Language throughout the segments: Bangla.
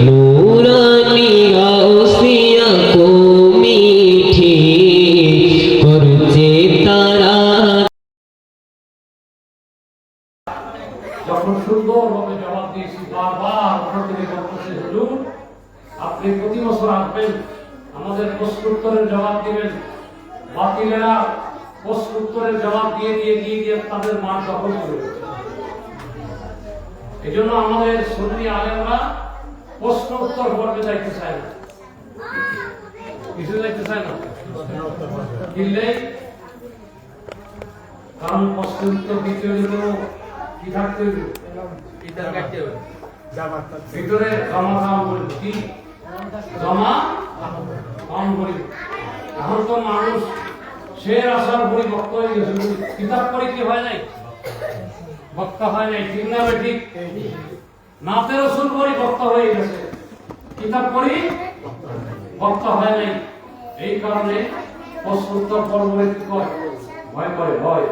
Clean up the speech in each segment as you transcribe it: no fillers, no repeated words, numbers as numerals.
নূরানি গাউসিয়া কো মিঠে করছে তারা। যখন সুন্দরভাবে জবাব দিয়েছি, বারবার ওখান থেকে বলতেছে, হুজুর আপনি প্রতি বছর আসবেন, আমাদের প্রশ্নোত্তরের জবাব দিবেন। বাতিলেরা প্রশ্নোত্তরের জবাব দিয়ে তাদের মাঠ দখল করে ফেলেছে। এই জন্য আমাদের সুন্নি আলেমরা প্রশ্ন উত্তর পর্বে যাইতে চায় না, কিছু যাইতে চায় না, দিল্লি। কারণ প্রশ্ন উত্তর দিতে হইলে কি থাকতে হইল, ভিতরে জমা খাওয়া বলব, কি জমা কম বলি। এখন তো মানুষ সে আসার পরিবক্ত হয়ে গেছে, কিতাব পড়ে কি হয় নাই, বক্তা হয় নাই, ঠিক না? ঠিক নাতে রসুল পড়ি বক্তা হয়ে গেছে, কিতাব পড়ি বক্তা হয় নাই। এই কারণে প্রশ্নোত্তর পর্ব ভয় করে, ভয়।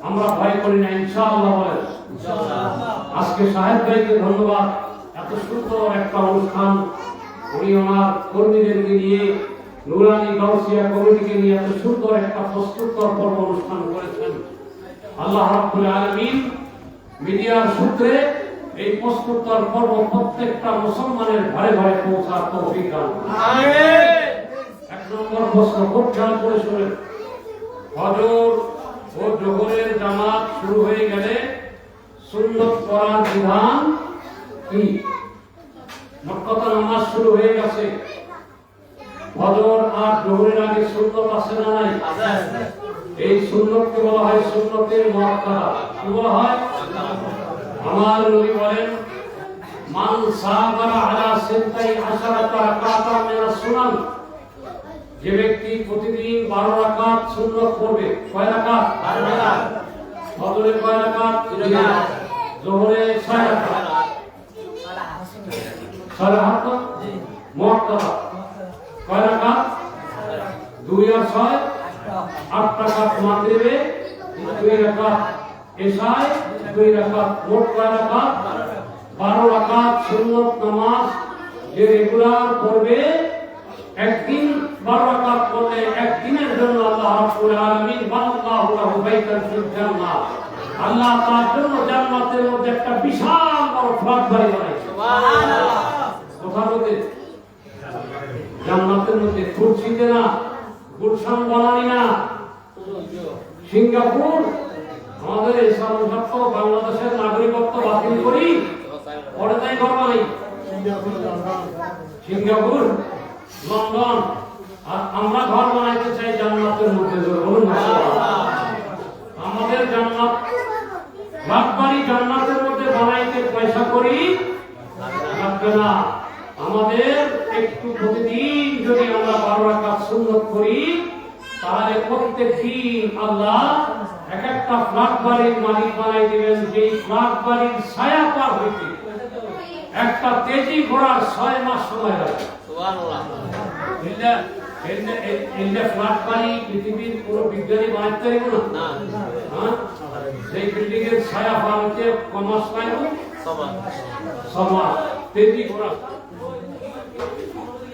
আমরা ভয় করি না, ইনশাআল্লাহ বলেন। আজকে সাহেব ভাইকে ধন্যবাদ, এত সুন্দর একটা অনুষ্ঠান উনি ওনার কর্মীদেরকে নিয়ে, নুরানি গাউসিয়া কমিটিকে নিয়ে এত সুন্দর একটা প্রশ্নোত্তর পর্ব অনুষ্ঠান করেছেন। আল্লাহ রাব্বুল আলামিন মিডিয়ার সূত্রে এই প্রশ্নোত্তর পর্ব প্রত্যেকটা মুসলমানের ঘরে ঘরে পৌঁছার তৌফিক দান করুন। আমিন। এক নম্বর প্রশ্ন, খুব খেয়াল করে শুনেন। ফজর ও জোহরের জামাত শুরু হয়ে গেলে সুন্নত পড়ার বিধান কি? মক্কাতে নামাজ শুরু হয়ে গেছে, ফজর আর জোহরের আগে সুন্নত আছে না নাই? এই সুন্নতকে বলা হয় সুন্নতের মুআক্কাদা। কি বলা হয়? আমার নবী বলেন, মান সাবারা আলা সিনতাই আশারাতা রাকাতান মিনাস সুনান, যে ব্যক্তি প্রতিদিন 12 রাকাত সুন্নত পড়বে। কয় রাকাত? 12 রাকাত। ফজরে কয় রাকাত? 2 রাকাত। যোহরে 6 রাকাত। 6 রাকাত মুআক্কাদা। কয় রাকাত? 2 আর 6 8 রাকাত। মাগরিবে 2 রাকাত, এশায় 2 রাকাত, মোট কয় রাকাত? 12 রাকাত সুন্নত নামাজ যে রেগুলার পড়বে, একদিন 12 রাকাত পড়লে একদিনের জন্য আল্লাহ রাব্বুল আলামিন বানাল্লাহু লাহু বাইতান ফিল জান্নাহ, আল্লাহ তার জন্য জান্নাতের মধ্যে একটা বিশাল বড় ফ্ল্যাট বাড়ি বানাইছে। সুবহানাল্লাহ। কোথার মধ্যে? জান্নাতের মধ্যে। খুরশিতে না, গুলশান বানানি না, সিঙ্গাপুর। আমাদের এই সামর্থ্য বাংলাদেশের নাগরিকত্ব বাতিল করি, পরে তাই ঘর বানাই সিঙ্গাপুর, লন্ডন, আর আমরা ঘর বানাইতে চাই জান্নাতের মধ্যে। বলুন আমাদের জান্নাত বাড়ি জান্নাতের মধ্যে বানাইতে পয়সা করি লাগবে না। আমাদের একটু প্রতিদিন যদি আমরা 12 রাকাত সুন্নত করি, তাহলে প্রত্যেক দিন আল্লাহ এক একটা ফ্ল্যাট বাড়ির মালিক বানাই দিবেন। যেই ফ্ল্যাট বাড়ির ছায়া পার হইতে একটা তেজি ঘোড়ার 6 মাস সময় লাগে। সুবহানাল্লাহ। ফ্ল্যাট বাড়ি পৃথিবীর কোনো বিজ্ঞানী বানাইতে পারবে না। সেই বিল্ডিং এর ছায়া পার হইতে কমাস লাগবে 6 মাস, তেজি ঘোড়া।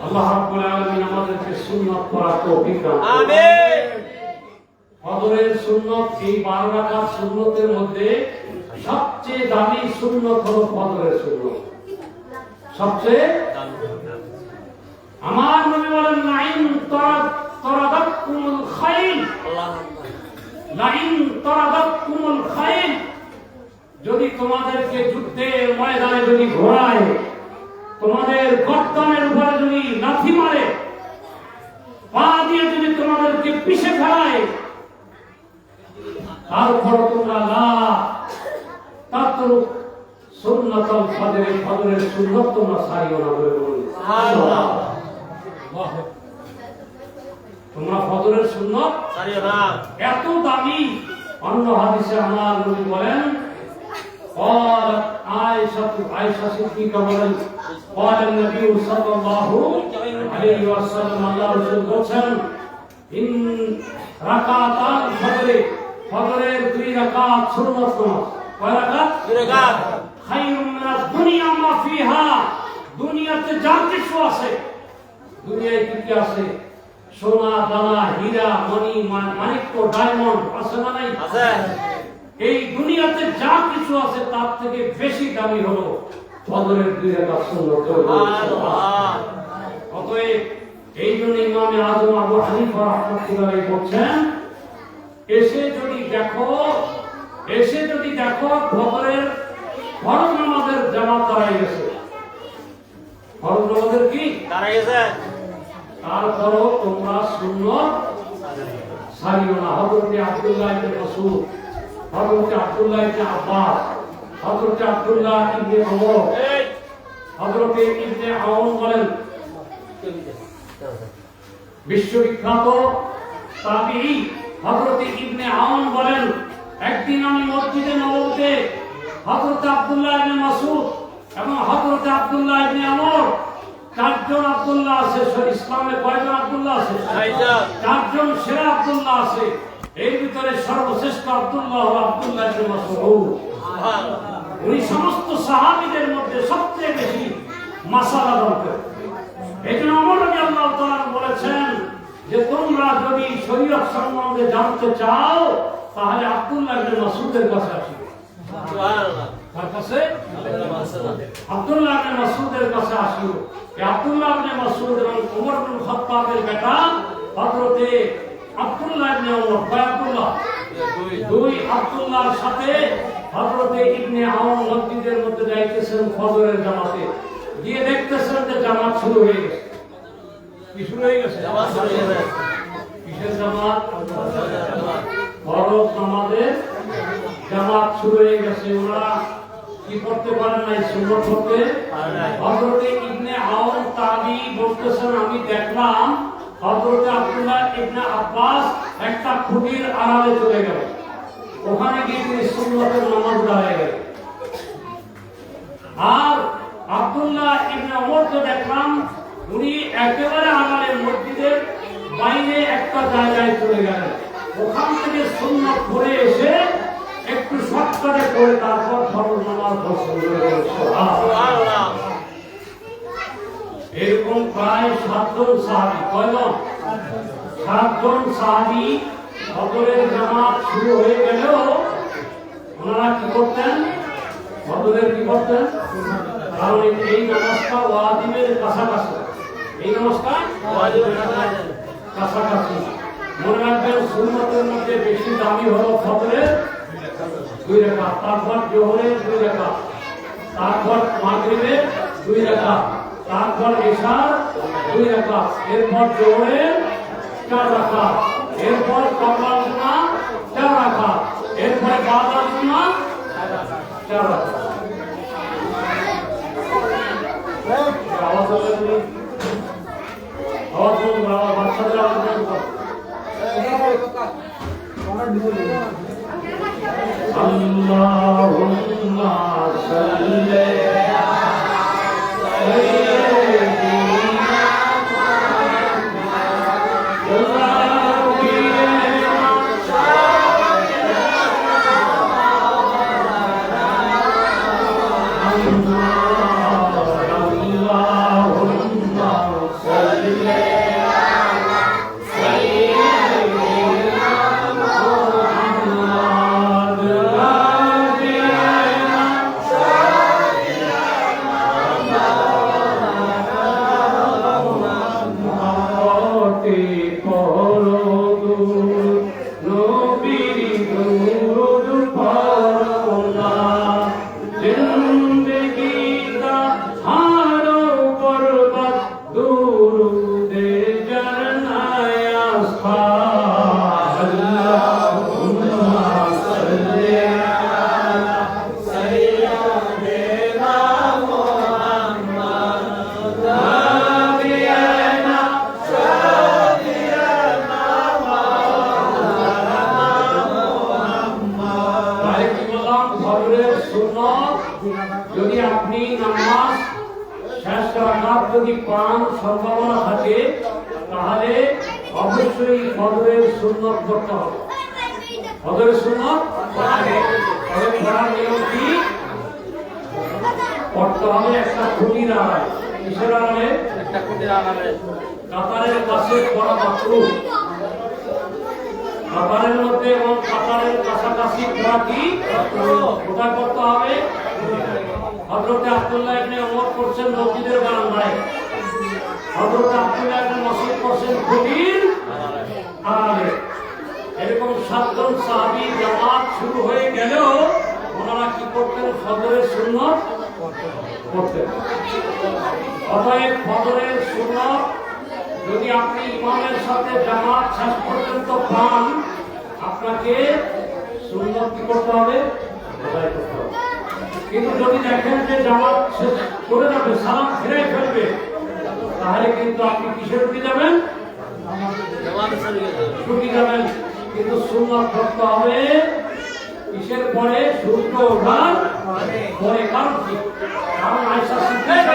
আল্লাহ রাব্বুল আলামিন আমাদেরকে সুন্নাত পড়ার তৌফিক দান করুন। আমিন। ফজরের সুন্নত, এই 12 রাকাত সুন্নতের মধ্যে সবচেয়ে দামি সুন্নত হলো ফজরের সুন্নত, সবচেয়ে আমার নবী বলেন, লাইন তারাদাতকুমুল খাইল, লাইন তারাদাতকুমুল খাইল, যদি তোমাদেরকে যুদ্ধের ময়দানে যদি ঘোড়ায় তোমাদের গর্দনের উপরে যদি লাথি মারে, পা দিয়ে যদি তোমাদেরকে পিছে ফেলায়, তারপর তোমরা লা তাতরুক সুন্নাতুল ফজর, ফজরের সুন্নাত তোমরা ছাড়িও না। বলে বলুন সুবহানাল্লাহ। তোমরা ফজরের সুন্নাত ছাড়িও না, এত দামি। অন্য হাদিসে আমার নবী বলেন, قالت عائشة صديقة বলেন, قال النبي صلى الله عليه وسلم, আল্লাহ রাসূল বলেন, ইন রাকাতাল ফজর, ফজরের 2 রাকাত সুন্নাত নামাজ। কয় রাকাত? 2 রাকাত। খায়রুম মিনাদ দুনিয়া মা ফিহা, কিছু আছে দুনিয়ায় কি কি আছে, সোনা দানা হীরা মণি মানিক্য ডায়মন্ড আছে না নাই? এই দুনিয়াতে যা কিছু আছে তার থেকে বেশি দামি হলো ফজরের 2 রাকাত সুন্নত। অতএব এই জন্য ইমামে আজম আবু হানিফা রাহমাতুল্লাহ আলাইহি বলছেন, এসে যদি দেখো ফজরের ফরজ নামাজের জামাত দাঁড়ায় গেছে, ফরজ নামাজের কি দাঁড়ায় গেছে, তারপরও তোমরা সুন্নত ছাড়িও না। হযরত আব্দুল্লাহ ইবনে মাসউদ, হযরত আব্দুল্লাহ ইবনে আব্বাস, হযরত আব্দুল্লাহ ইবনে ওমর, হযরত ইবনে আউন বলেন, বিশ্ববিখ্যাত তাবিঈ হযরত ইবনে আউন বলেন, একদিন আমি মসজিদে নববীতে হযরত আব্দুল্লাহ ইবনে মাসউদ এবং হযরত আব্দুল্লাহ ইবনে ওমর, 4 জন আব্দুল্লাহ আছে। ইসলামে কয়জন আব্দুল্লাহ আছে? 4 জন সেরা আব্দুল্লাহ আছে। এর ভিতরে সর্বশ্রেষ্ঠ আব্দুল্লাহ হলো আব্দুল্লাহ ইবনে মাসউদ। উনি সমস্ত সাহাবীদের মধ্যে সবচেয়ে বেশি মাসালা জানতেন। এইজন্য ওমর রাদিয়াল্লাহু তাআলা বলেছেন যে তোমরা যদি শরীয়ত সম্বন্ধে জানতে চাও তাহলে আব্দুল্লাহ ইবনে মাসউদের কাছে আসিও। সুবহানাল্লাহ। কার কাছে? আব্দুল্লাহ ইবনে মাসউদের কাছে আসিও। এই আব্দুল্লাহ ইবনে মাসউদ এবং ওমর ইবনে খাত্তাবের বেটা হযরত আব্দুল্লাহ ইবনে ওমর, কয় আব্দুল্লাহ? দুই আব্দুল্লাহর সাথে হযরত ইবনে আউন মসজিদের মধ্যে যাইতেছেন ফজরের জামাতে, গিয়ে দেখতেছেন যে জামাত শুরু হয়ে গেছে। কি শুরু হয়ে গেছে? জামাত শুরু হয়ে গেছে। কিসের জামাত? ফরজ নামাজের জামাত শুরু হয়ে গেছে। ওরা কি করতে পারেন নাই? সুন্নত পড়তে হযরত ইবনে আউন তাবি বলতেছেন, আমি দেখলাম হযরত আব্দুল্লাহ ইবনে আব্বাস একটা খুঁটির আড়ালে চলে গেল, ওখানে গিয়ে তিনি সুন্নতের নামাজ দাঁড়ায় গেলেন। আর আব্দুল্লাহ ইবনে ওমরকে দেখলাম উনি একেবারে আড়ালে মসজিদের বাইরে একটা জায়গায় চলে গেলেন, ওখান থেকে সুন্নত পড়ে এসে একটু শর্টকাটে করে তারপর ফরজ নামাজ পড়ছেন। সুবহানাল্লাহ। এরকম প্রায় 7 জন সাহাবী, কয়জন? 7 জন সাহাবী ফজরের জামাত শুরু হয়ে গেলেও ওনারা কি করতেন? ফজরের কি করতেন? কারণ এই নামাজটা ওয়াজিবের কাছাকাছি, এই নামাজটা ওয়াজিবের কাছাকাছি। মনে রাখবেন সুন্নতের মধ্যে বেশি দামি হলো ফজরের 2 রাকাত, তারপর জোহরের 2 রাকাত, তারপর মাগরিবের 2 রাকাত, তারপর ইশার 2 রাকাত, এরপর জোহরের 4 রাকাত, এরপর কবলার সুন্নাহ 4 রাকাত, এরপর বাদার সুন্নাহ 4 রাকাত। আওয়াজ হলো আওয়াজ হলো বাচ্চাদের আওয়াজ হলো। আল্লাহুম্মা সাল্লি যদি আপনি নামাজ শেষ রাকাত যদি পান সম্ভাবনা থাকে তাহলে অবশ্যই ফজরের সুন্নত করতে হবে। ফজরের সুন্নত পড়ার নিয়ম কি? পড়তে হবে একটা খুঁটির আড়ালে। কিসের আড়ালে? কাতারের কাছে করা মাকরু। কাতারের মধ্যে এবং কাতারের কাছাকাছি করা কি কোথায় করতে হবে? হযরতে আব্দুল্লাহ ইবনে ওমর করছেন মসজিদের বারান্দায়, হযরতে আব্দুল্লাহ ইবনে মাসউদ করছেন খুঁটির আড়ালে। এরকম 7 জন সাহাবী জামাত শুরু হয়ে গেলেও ওনারা কি করতেন? ফজরের সুন্নত করতেন। অতএব ফজরের সুন্নত যদি আপনি ইমামের সাথে জামাত শেষ পর্যন্ত পান, আপনাকে সুন্নত কি করতে হবে? আদায় করতে হবে। কিন্তু যদি দেখেন যে জামাত শেষ করে যাবে, সালাম ফিরে ফেলবে, তাহলে কিন্তু আপনি কিসের উঠে যাবেন? ছুটি যাবেন। কিন্তু সুন্নত করতে হবে কিসের পরে? সূর্য ওঠার পরে। কারণ কি? কারণ আয়েশা সিদ্দিকা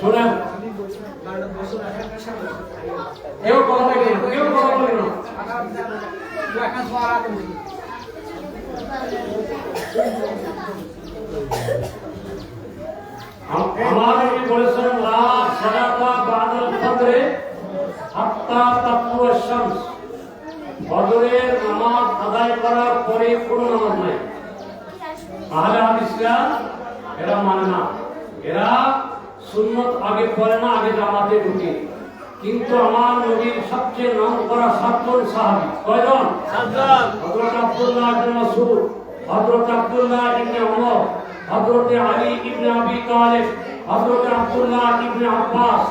শোনেন, কেউ কথা বলে না, কেউ কথা বলে না। আমার নবী বলেছেন লা সালাতা বাদাল ফজরে হাত্তা তাতলুয়া শামস। ফজরের নামাজ আদায় করার পরে কোনো নামাজ নাই। আহলে হাদিসরা এরা মানে না, এরা সুন্নত আগে পড়ে না, আগে জামাতে ঢুকে। কিন্তু আমার নবীর সবচেয়ে নাম করা 7 জন সাহাবী, কয়জন? 7 জন। হযরত আব্দুল্লাহ ইবনে মাসউদ, হযরত আব্দুল্লাহ ইবনে ওমর, হযরত আলী ইবনে আবি তালিব, হযরত আব্দুল্লাহ ইবনে আব্বাস।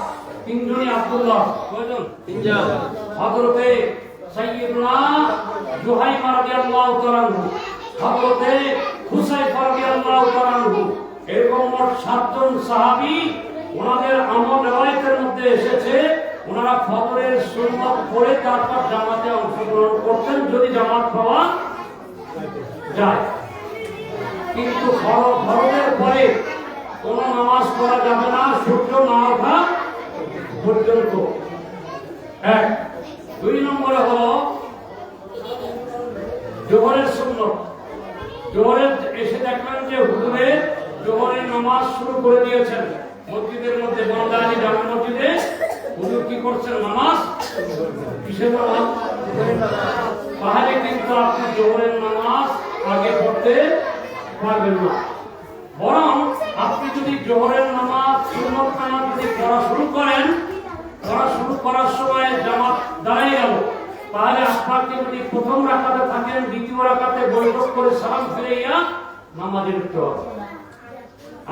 3 জনই আব্দুল্লাহ। কয়জন? 3 জন। হযরত সাইয়্যিদুনা জুহাইমা রাদিয়াল্লাহু তাআলা আনহু, হযরত হুসাইফা রাদিয়াল্লাহু তাআলা আনহু। এরকম মোট 7 জন সাহাবী। ওনাদের আমল রিওয়ায়াতের মধ্যে এসেছে ওনারা ফজরের সুন্নত পড়ে তারপর জামাতে অংশগ্রহণ করতেন যদি জামাত পাওয়া যায়। কিন্তু ফজরের পরে কোন নামাজ পড়া যাবে না সূর্য না ওঠা পর্যন্ত। 1। 2 নম্বরে হলো জোহরের সুন্নত। জোহরের এসে দেখলেন যে হুজুরে জোহরের নামাজ শুরু করে দিয়েছেন মসজিদের মধ্যে, বনদানি জামে মসজিদে হুজুর কি করছেন? নামাজ। কিসের নামাজ? তাহলে কিন্তু আপনি জোহরের নামাজ আগে পড়তে পারবেন না। বরং আপনি যদি জোহরের নামাজ সুন্নত নামাজ যদি পড়া শুরু করেন, পড়া শুরু করার সময় জামাত দাঁড়িয়ে গেল, তাহলে আপনাকে যদি প্রথম রাকাতে থাকেন, দ্বিতীয় রাকাতে বৈঠক করে সালাম ফিরাইয়া নামাজে ঢুকতে হবে।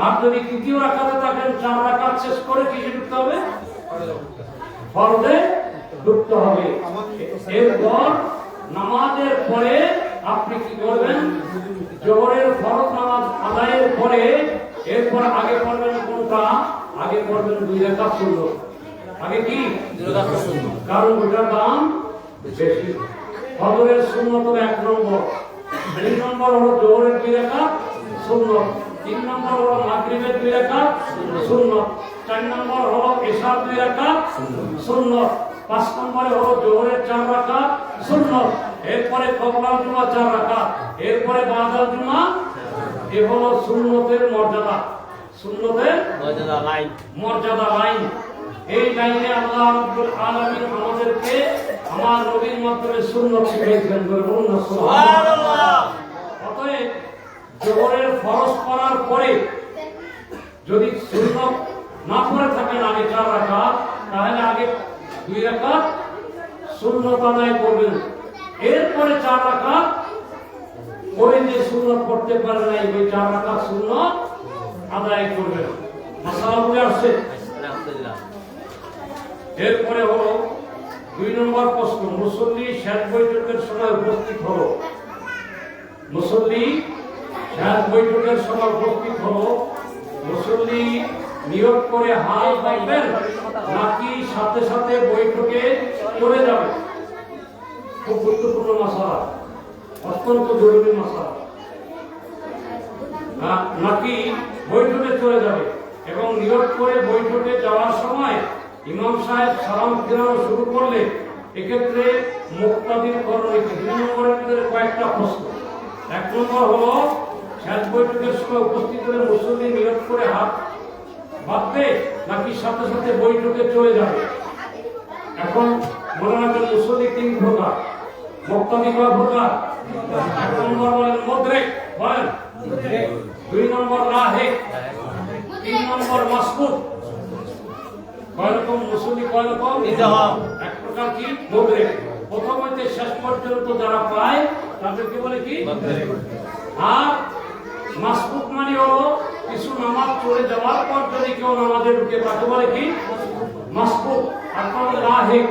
আর যদি তৃতীয় রাকাতে থাকেন, 4 রাকাত শেষ করে কিসে ঢুকতে হবে? ফরজে ঢুকতে হবে। এরপর নামাজের পরে আপনি কি করবেন? জোহরের ফরজ নামাজ আদায়ের পরে এরপর আগে পড়বেন কোনটা? আগে পড়বেন 2 রাকাত সুন্নত। আগে কি? 2 রাকাত সুন্নত। কারণ ওটার দাম বেশি। ফজরের সুন্নত হলো 1 নম্বর। 2 নম্বর হলো জোহরের 2 রাকাত সুন্নত। 3 নম্বর হলো মাগরিবের 2 রাকাত সুন্নত। 4 নম্বর হলো ইশার 2 রাকাত সুন্নত। 5 নম্বরে হলো জোহরের 4 রাকাত সুন্নত। এরপরে কবলাল জুমা 4 রাকাত, এরপরে বাদাল জুমা। এ হলো সুন্নতের মর্যাদা। সুন্নতের মর্যাদা লাইন। এই লাইনে আল্লাহ রাব্বুল আলামিন আমাদেরকে আমার নবীর মাধ্যমে সুন্নত শিখিয়েছেন। বলুন না সুবহানাল্লাহ। অতএব জোহরের ফরজ পড়ার পরে যদি সুন্নত না পড়ে থাকেন আগে 4 রাকাত, তাহলে আগে 2 রাকাত সুন্নত আদায় করবেন। এরপরে 4 রাকাত পরে যে সুন্নত পড়তে পারেন না, এই 4 রাকাত সুন্নত আদায় করবেন। মাসালা বুঝে আসছে? আলহামদুলিল্লাহ। এরপরে হলো 2 নম্বর প্রশ্ন, মুসল্লি শেষ বৈঠকের সময় উপস্থিত হলো। মুসল্লি শেষ বৈঠকের সময় উপস্থিত হলো, মুসল্লি নিয়োগ করে হাল পাইবেন নাকি সাথে সাথে বৈঠকে চলে যাবে? খুব গুরুত্বপূর্ণ মাসালা, অত্যন্ত জরুরি মাসালা। নাকি বৈঠকে চলে যাবে, এবং নিয়োগ করে বৈঠকে যাওয়ার সময় ইমাম সাহেব সালাম ফেরানো শুরু করলে এক্ষেত্রে মুক্তাদির করণীয় কি? 2 নম্বরের ভিতরে কয়েকটা প্রশ্ন। 1 নম্বর হলো শেষ বৈঠকের সময় উপস্থিত হলে মুসল্লি নিয়োগ করে হাত বাঁধবে নাকি সাথে সাথে বৈঠকে চলে যাবে? এখন মনে রাখবেন মুসল্লি 3 প্রকার, মুক্তাদি কয় প্রকার? 1 নম্বর বলেন মুদ্রিক, বলেন 2 নম্বর লাহিক, 3 নম্বর মাসবুক। কয় রকম মুসল্লি? কয় রকম? এক প্রকার কি? মুদ্রিক। প্রথম হইতে শেষ পর্যন্ত যারা পায় তাদেরকে বলে কি? আর মাসবুক মানে হলো কিছু নামাজ চলে যাওয়ার পর যদি কেউ নামাজে ঢুকে তাকে বলে কি? মাসবুক। আর লাহিক,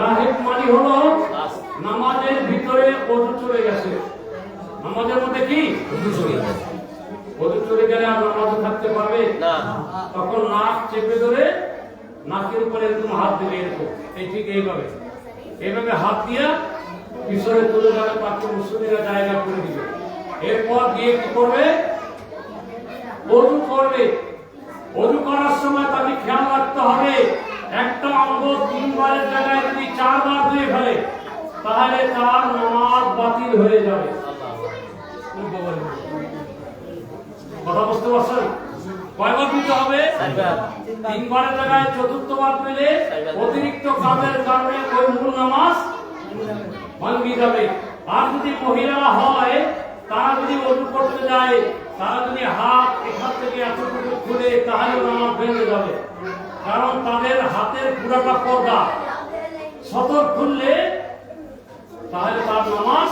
লাহিক মানে হলো নামাজের ভিতরে ওযু চলে গেছে, নামাজের মধ্যে কি ওযু চলে গেলে আর নামাজে থাকতে পারবে না, তখন নাক চেপে ধরে নাকের উপরে এরকম হাত দিলে, এরকম এই ঠিক এইভাবে এইভাবে হাত দিয়া পিছনে তুলে যাবে, তাকে মুসল্লিরা জায়গা করে দিবে। এরপর গিয়ে কি করবে? ওযু করবে। ওযু করার সময় তাকে খেয়াল রাখতে হবে একটা অঙ্গ 3 বারের জায়গায় যদি 4 বার ধুয়ে ফেলে তাহলে তার নামাজ বাতিল হয়ে যাবে। কথা বুঝতে পারছেন? কয়বার দিতে হবে? 3 বারের জায়গায় 4র্থ বার দিলে অতিরিক্ত কাজের কারণে ওই মূল নামাজ ভাঙিয়ে যাবে। আর যদি মহিলারা হয়, তারা যদি ওযু করতে যায়, তারা যদি হাত এখান থেকে এতটুকু খুলে তাহলে নামাজ ভেঙে যাবে, কারণ তাদের হাতের পুরাটা পর্দা। সতর খুললে তাহলে তার নামাজ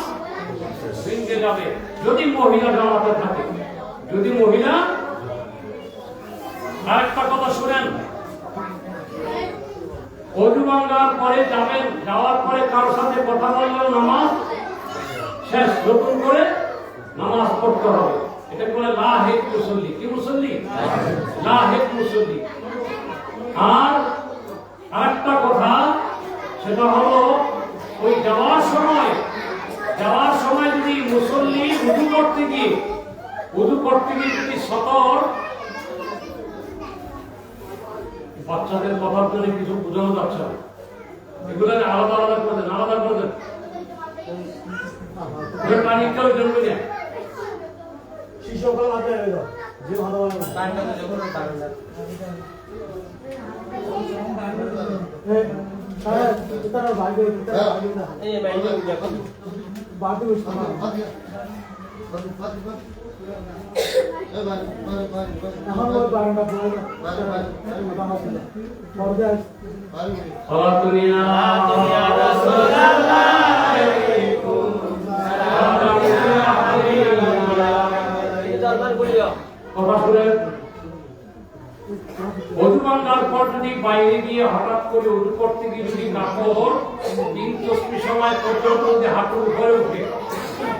ভেঙে যাবে যদি মহিলা জামাতে থাকে। যদি মহিলা, আরেকটা কথা শুনেন, ওযু ভাঙার পরে যাবেন, যাওয়ার পরে কারোর সাথে কথা বললেও নামাজ শেষ, নতুন করে নামাজ পড়তে হবে। এটা বলে লাহিক মুসল্লি। কি মুসল্লি? লাহিক মুসল্লি। আর আরেকটা কথা, সেটা হলো ওই যাওয়ার সময় যদি মুসল্লি উযু করতে গিয়ে যদি সতর, বাচ্চাদের কথার জন্য কিছু বোঝানো যাচ্ছে না, এগুলো আলাদা আলাদা করে দেন, আলাদা করে দেন, পানি কেউ জন্মে নেয় শিশুকাল আছে যে ভালো ওযু ভাঙার পর যদি বাইরে গিয়ে হঠাৎ করে ওযু করতে গিয়ে যদি কাপড় 3 তসবিহ সময় পর্যন্ত যদি হাঁটুর উপরে উঠে,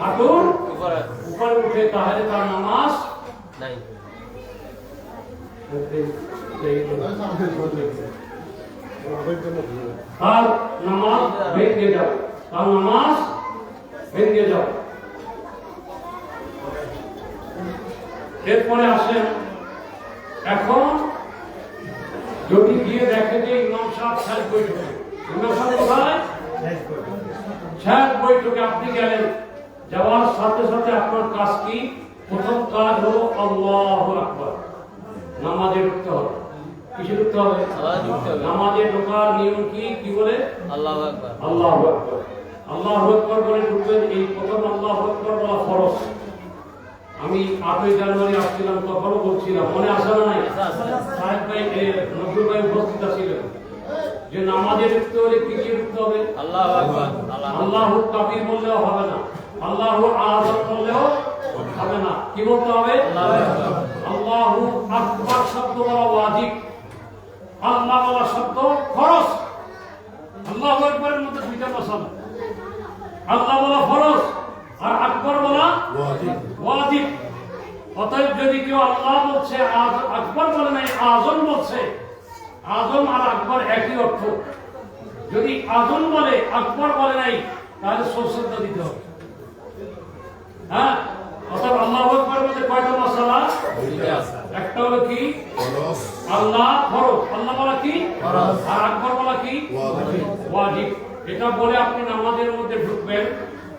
হাঁটুর উপরে উঠে, তাহলে তার নামাজ নাই। তার নামাজ ভেঙে যাবে, তার নামাজ ভেঙে যাবে। এরপরে আসেন, এখন যদি গিয়ে দেখে যে ইমাম সাহেব শেষ বৈঠকে, ইমাম সাহেব কোথায়? শেষ বৈঠকে আপনি গেলেন, যাওয়ার সাথে সাথে আপনার কাজ কি? প্রথম কাজ হলো আল্লাহু আকবার, নামাজে ঢুকতে হবে। কিসে ঢুকতে হবে? নামাজে ঢোকার নিয়ম কি? কি বলে? আল্লাহু আকবার, আল্লাহু আকবার, আল্লাহু আকবার বলে ঢুকবেন। এই প্রথম আল্লাহু আকবার বলা ফরজ। আমি 8ই জানুয়ারি আসছিলাম, তখনও বলছিলাম, মনে আসে না? নাই সাহেব ভাই, নজরুল ভাই উপস্থিত ছিলেন যে নামাজে ঢুকতে হলে কি কি ঢুকতে হবে? আল্লাহু আকবার, আল্লাহু কাবীর বললেও হবে না, আল্লাহু আযম বললেও হবে না। কি বলতে হবে? আল্লাহু আকবার শব্দ বলা ওয়াজিব, আল্লাহ বলা শব্দ ফরজ। আল্লাহু আকবারের মধ্যে 2টা মাসালা, আল্লাহ বলা ফরজ আর আকবার বলা ওয়াজিব। অতএব যদি কেউ আল্লাহ বলছে, আকবার বলে নাই, আযম বলছে, আযম আর আকবার একই অর্থ। যদি আযম বলে, আকবার বলে নাই, তাহলে সজদা দিতে হবে। হ্যাঁ, অতএব আল্লাহু আকবার মধ্যে কয়টা মাসালা? আল্লাহ ফরজ, আল্লাহ বলা কি ফরজ, আর আকবর বলা কি ওয়াজিব। এটা বলে আপনি নামাজের মধ্যে ঢুকবেন,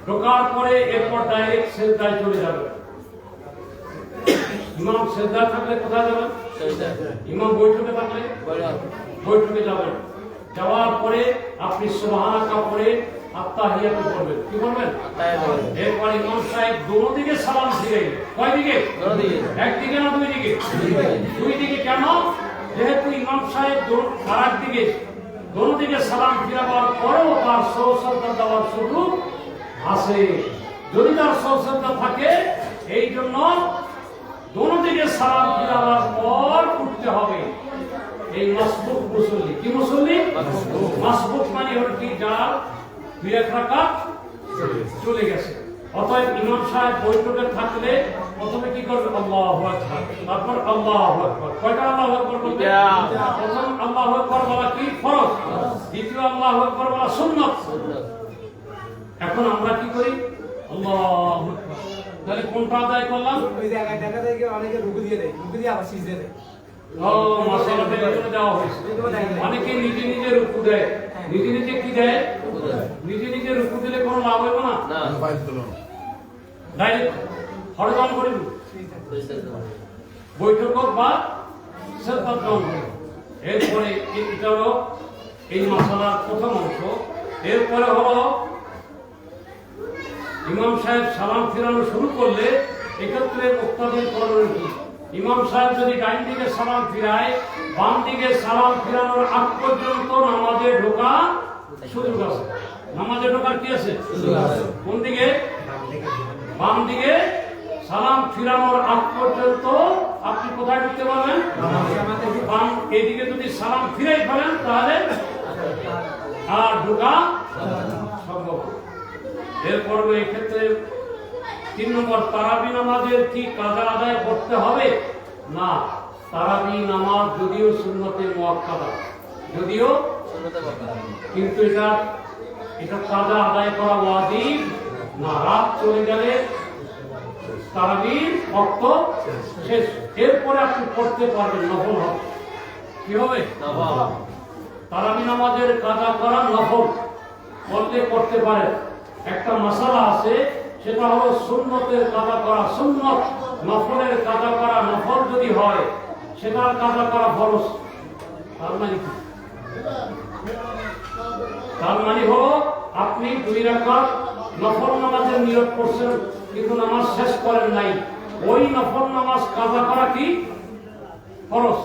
ঢোকার পরে এরপর ডাইরেক্ট সেজদায় চলে যাবেন। ইমাম সেজদায় থাকলে কোথায় যাবেন? ইমাম বৈঠকে থাকলে বৈঠকে যাবেন। যাওয়ার পরে আপনি সুবহানাকা পড়ে আত্তাহিয়াত পড়বেন। কি বলবেন? এরপর ইমাম সাহেব দোনো দিকে সালাম ফিরাইবেন। কয় দিকে? একদিকে না দুই দিকে? দুই দিকে। কেন? যেহেতু ইমাম সাহেব আর দিকে দোনো দিকে সালাম ফিরাবার পরেও তার সহসজ্জা দেওয়ার সুযোগ আছে। যদি তার সহসজ্জা থাকে, এই জন্য দোনো দিকে সালাম ফিরাবার পর উঠতে হবে। এই মাসবুক মুসল্লি। কি মুসল্লি? মাসবুক মানে হলো কি, যার দুই এক রাকাত চলে গেছে। অতএব ইমাম সাহেব বৈঠকে থাকলে প্রথমে কি করবে? আল্লাহু আকবার, তারপর আল্লাহু আকবার। কয়টা আল্লাহু আকবার বলবে? প্রথম আল্লাহু আকবার বলা কি ফরজ, দ্বিতীয় আল্লাহু আকবার বলা সুন্নাত। এখন আমরা কি করি? আল্লাহু আকবার। তাহলে কোনটা আদায় করলাম? ওই জায়গায় দেখা যায় কি অনেকে রুকু দিয়ে দেয়, রুকু দিয়ে আবার সিজদা দেয়। মাসালাতে এখানে দেওয়া হয়েছে। অনেকে নিজে নিজে রুকু দেয়। নিজে নিজে কি দেয়? নিজে নিজে রুকু দিলে কোনো লাভ হবে না। ডাইরেক্ট হরজন করে বৈঠক বা সেজদাত হবে। এরপরে এটা হলো এই মাসালার প্রথম অংশ। এরপরে হলো ইমাম সাহেব সালাম ফিরানো শুরু করলে এক্ষেত্রে মুক্তাদির করণীয় কি? ইমাম সাহেব যদি ডাইন দিকে সালাম ফিরায়, বাম দিকে সালাম ফিরানোর আগ পর্যন্ত নামাজে ঢোকা সুযোগ আছে। নামাজে ঢোকার কি আছে? কোন দিকে? বাম দিকে সালাম ফিরানোর আগ পর্যন্ত আপনি কোথায় ঢুকতে পারবেন? বাম। এইদিকে যদি সালাম ফিরাই ফেলেন তাহলে আর ঢোকা সম্ভব। এরপর এই ক্ষেত্রে 3 নম্বর, তারাবি নামাজের কি কাজা আদায় করতে হবে? না, তারাবি নামাজ যদিও সুন্নতে মুআক্কাদা, যদিও কিন্তু এটা কাজা আদায় করা ওয়াজিব না। রাত চলে গেলে তারাবির ওয়াক্ত শেষ, এরপরে আপনি পড়তে পারবেন, নফল হবে। কি হবে? তারাবি নামাজের কাজা করা নফল করলে করতে পারেন। একটা মাসালা আছে, সেটা হলো সুন্নতের কাজা করা সুন্নত, নফলের কাজা করা নফল যদি হয় সেটার কাজা করা ফরজ। তার মানে কি? তার মানে হলো আপনি 2 রাকাত নফল নামাজের নিয়ত করছেন কিন্তু নামাজ শেষ করেন নাই, ওই নফল নামাজ কাজা করা কি ফরজ।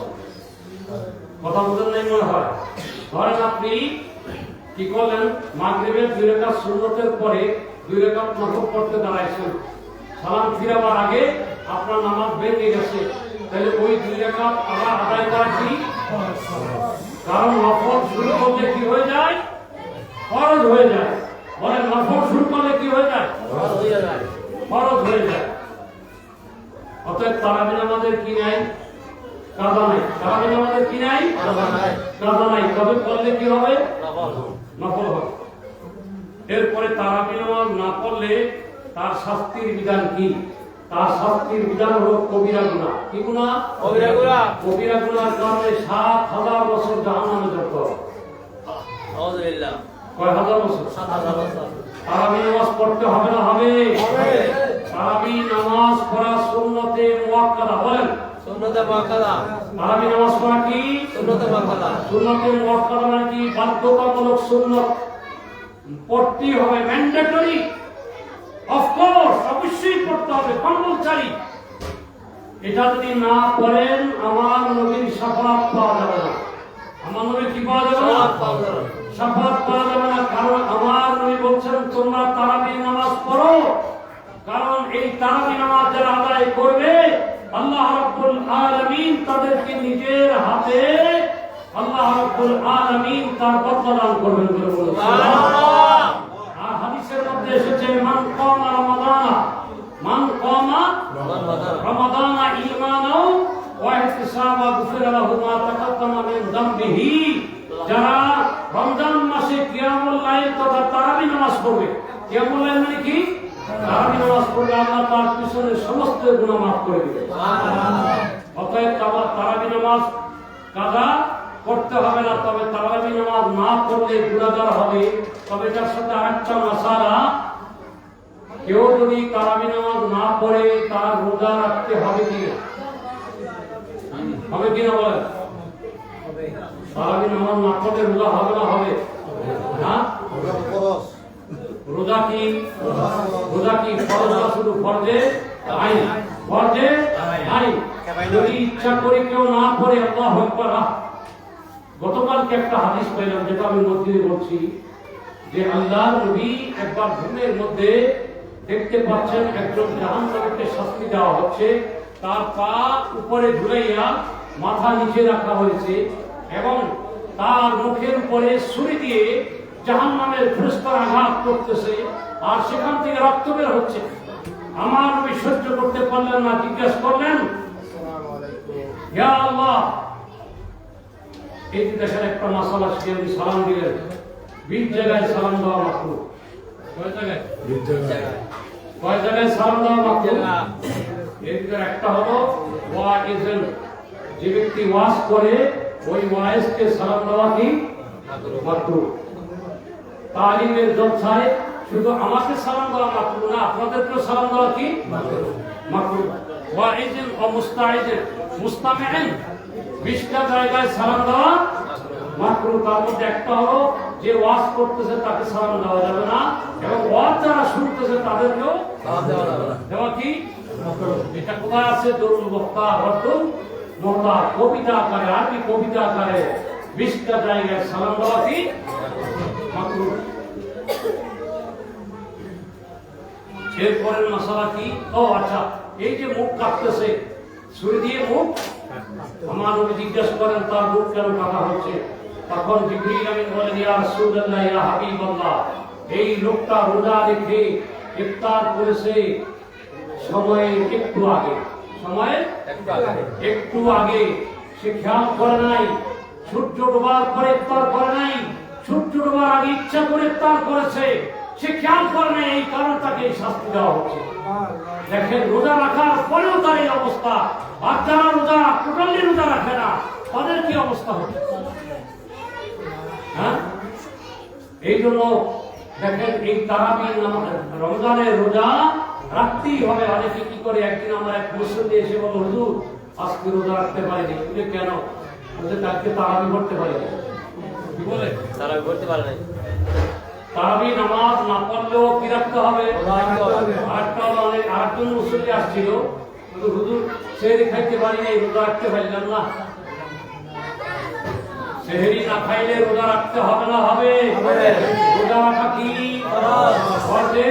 কথা বুঝেন নাই মনে হয়? ধরেন আপনি কি করলেন, মাগরিবের 2 রাকাত সুন্নতের পরে 2 রাকাত নফল পড়তে দাঁড়াইছেন, সালাম ফিরাবার আগে আপনার নামাজ ভেঙে গেছে, তাহলে ওই 2 রাকাত আবার আদায় করা কি? কারণ নফল শুরু করলে কি হয়ে যায়? ফরজ হয়ে যায়। বলে নফল শুরু করলে কি হয়ে যায়? ফরজ হয়ে যায়। অতএব তারাবি নামাজের কি নাই? কাজা নাই। তারাবি নামাজের কি নাই? কাজা নাই। তবে করলে কি হবে? নফল হবে। এরপরে তারাবি নামাজ না পড়লে তার শাস্তির বিধান কি? তার শাস্তির বিধান হলো কবিরা গুনাহ। কি গুনাহ? কবিরা গুনাহ। কবিরা গুনাহর কারণে 7000 বছর জাহান্নামে যেতে হবে। আউযুবিল্লাহ। কয় হাজার বছর? 7000 বছর। তারাবি নামাজ পড়তে হবে না? হবে। তারাবি নামাজ পড়া সুন্নতে মুআক্কাদা। বলেন সুন্নতে মুআক্কাদা। তারাবি নামাজ পড়া কি? সুন্নতে মুআক্কাদা। সুন্নতে মুআক্কাদা মানে কি? বাধ্যতামূলক সুন্নত, পড়তে হবে, ম্যান্ডেটরি, অফ কোর্স, অবশ্যই পড়তে হবে, কম্পালসারি। এটা যদি না পড়েন আমার নবীর শাফাআত পাওয়া যাবে না। আমার নবীর কি পাওয়া যাবে না? শাফাআত পাওয়া যাবে না। কারণ আমার নবী বলছেন তোমরা তারাবি নামাজ পড়ো, কারণ এই তারাবি নামাজ যারা আদায় করবে আল্লাহ রাব্বুল আলামিন তাদেরকে নিজের হাতে আল্লাহ রাব্বুল আলামিন তার বদলা দান করবেন বলে বলেছেন। সুবহানাল্লাহ। আর হাদিসের মধ্যে এসেছে মান কামা রমাদানা ঈমানাও ওয়া ইহতিসাবা গুফিরা লাহু মা তাকাদ্দামা মিন যামবিহি। যারা রমজান মাসে কিয়ামুল লাইল তথা তারাবি নামাজ পড়বে, কিয়ামুল লাইল মানে কি? তারাবি নামাজ পড়লে আল্লাহ তার পিছনের সমস্ত গুনাহ মাফ করে দিবেন। সুবহানাল্লাহ। অতএব তারাবি নামাজ কাজা করতে হবে না, তবে তারাবি নামাজ না পড়লে গুনাহগার হবে। তবে তার সাথে আরেকটা মাসালা, কেউ যদি তারাবি নামাজ না পড়ে তার রোজা রাখতে হবে কিনা? হবে কিনা বলেন? তারাবি নামাজ না পড়লে রোজা হবে না? হবে না? রোজা কি ফরজ না শুধু ফরজে আইন? ফরজে আইন। যদি ইচ্ছা করে কেউ না পড়ে আল্লাহু আকবার। গতকালকে একটা হাদিস পেলাম, যেটা আমি মসজিদে বলছি, যে আল্লাহর নবী একবার ঘুমের মধ্যে দেখতে পাচ্ছেন একজন জাহান্নামীকে শাস্তি দেওয়া হচ্ছে, তার পা উপরে ঝুলাইয়া মাথা নিচে রাখা হয়েছে এবং তার মুখের উপরে ছুরি দিয়ে জাহান্নামের ফেরেশতারা আঘাত করতেছে, আর সেখান থেকে রক্ত বের হচ্ছে। আমার নবী সহ্য করতে পারলেন না, জিজ্ঞাসা করলেন, ইয়া আল্লাহ, এই যে দেখেন একটা মাসালা শিখে সালাম দিলেন, 20 জায়গায় সালাম দেওয়া মাকরুহ। কয় জায়গায়? 20 জায়গায়। কয় জায়গায় সালাম দেওয়া মাকরুহ? এর ভিতরে একটা হলো ওয়াইজেন, যে ব্যক্তি ওয়াজ করে ওই ওয়াইজকে সালাম দেওয়া কি মাকরুহ। তালিমের জলসায় শুধু আমাকে সালাম দেওয়া মাকরুহ না, আপনাদেরকেও সালাম দেওয়া কি মাকরুহ। ওয়াইজেন ও মুস্তাইজেন মুস্তামিআন 20টা জায়গায় সালাম দেওয়া মাকরুহ। তার মধ্যে একটা হলো যে ওয়াজ করতেছে তাকে সালাম দেওয়া যাবে না, এবং ওয়াজ যারা শুনতেছে তাদেরকেও সালাম দেওয়া যাবে না। দেওয়া কি মাকরুহ। এটা কোথায় আছে? দরুল মুখতা ওয়াতুল মুখতা, কবিতা আকারে, আরবি কবিতা আকারে 20টা জায়গায় সালাম দেওয়া কি মাকরুহ। এরপরের মশলা কি? ও আচ্ছা, এই যে মুখ কাটতেছে, ছুরি দিয়ে মুখ, আমার নবী জিজ্ঞাসা করেন তার মুখ কেন কাটা হচ্ছে? তখন জিবরিল আমিন বলেন, ইয়া রাসূলুল্লাহ, ইয়া হাবিবাল্লাহ, এই লোকটা রোজা রেখে ইফতার করেছে সময়ের একটু আগে, সময়ের একটু আগে সে খেয়াল করে নাই, সূর্য ডোবার পরে ইফতার করে নাই, সূর্য ডোবার আগে ইচ্ছা করে ইফতার করেছে, সে খেয়াল করে নাই, এই কারণে তাকে এই শাস্তি দেওয়া হচ্ছে। দেখেন, রোজা রাখার পরেও তার এই অবস্থা, আর যারা রোজা টোটালি রোজা রাখে না তাদের কি অবস্থা হচ্ছে? হ্যাঁ, এই জন্য দেখেন, এই তারাবি রমজানের রোজা রাখতেই হবে। অনেকে কি করে, একদিন আমার এক মুসল্লি এসে বলো, হুজুর আজকে রোজা রাখতে পারিনি। কেন? আজকে তারাবি পড়তে পারিনি। কি বলে? তারাবি পড়তে পারে নাই। তারাবি নামাজ না পড়লেও কি রাখতে হবে? আরেকজন মুসল্লি আসছিল, হুজুর সেহরি খাইতে পারি নাই, রোজা রাখতে পারলাম না। সেহরি না খাইলে রোজা রাখতে হবে না? হবে। রোজা রাখা কি ফরজে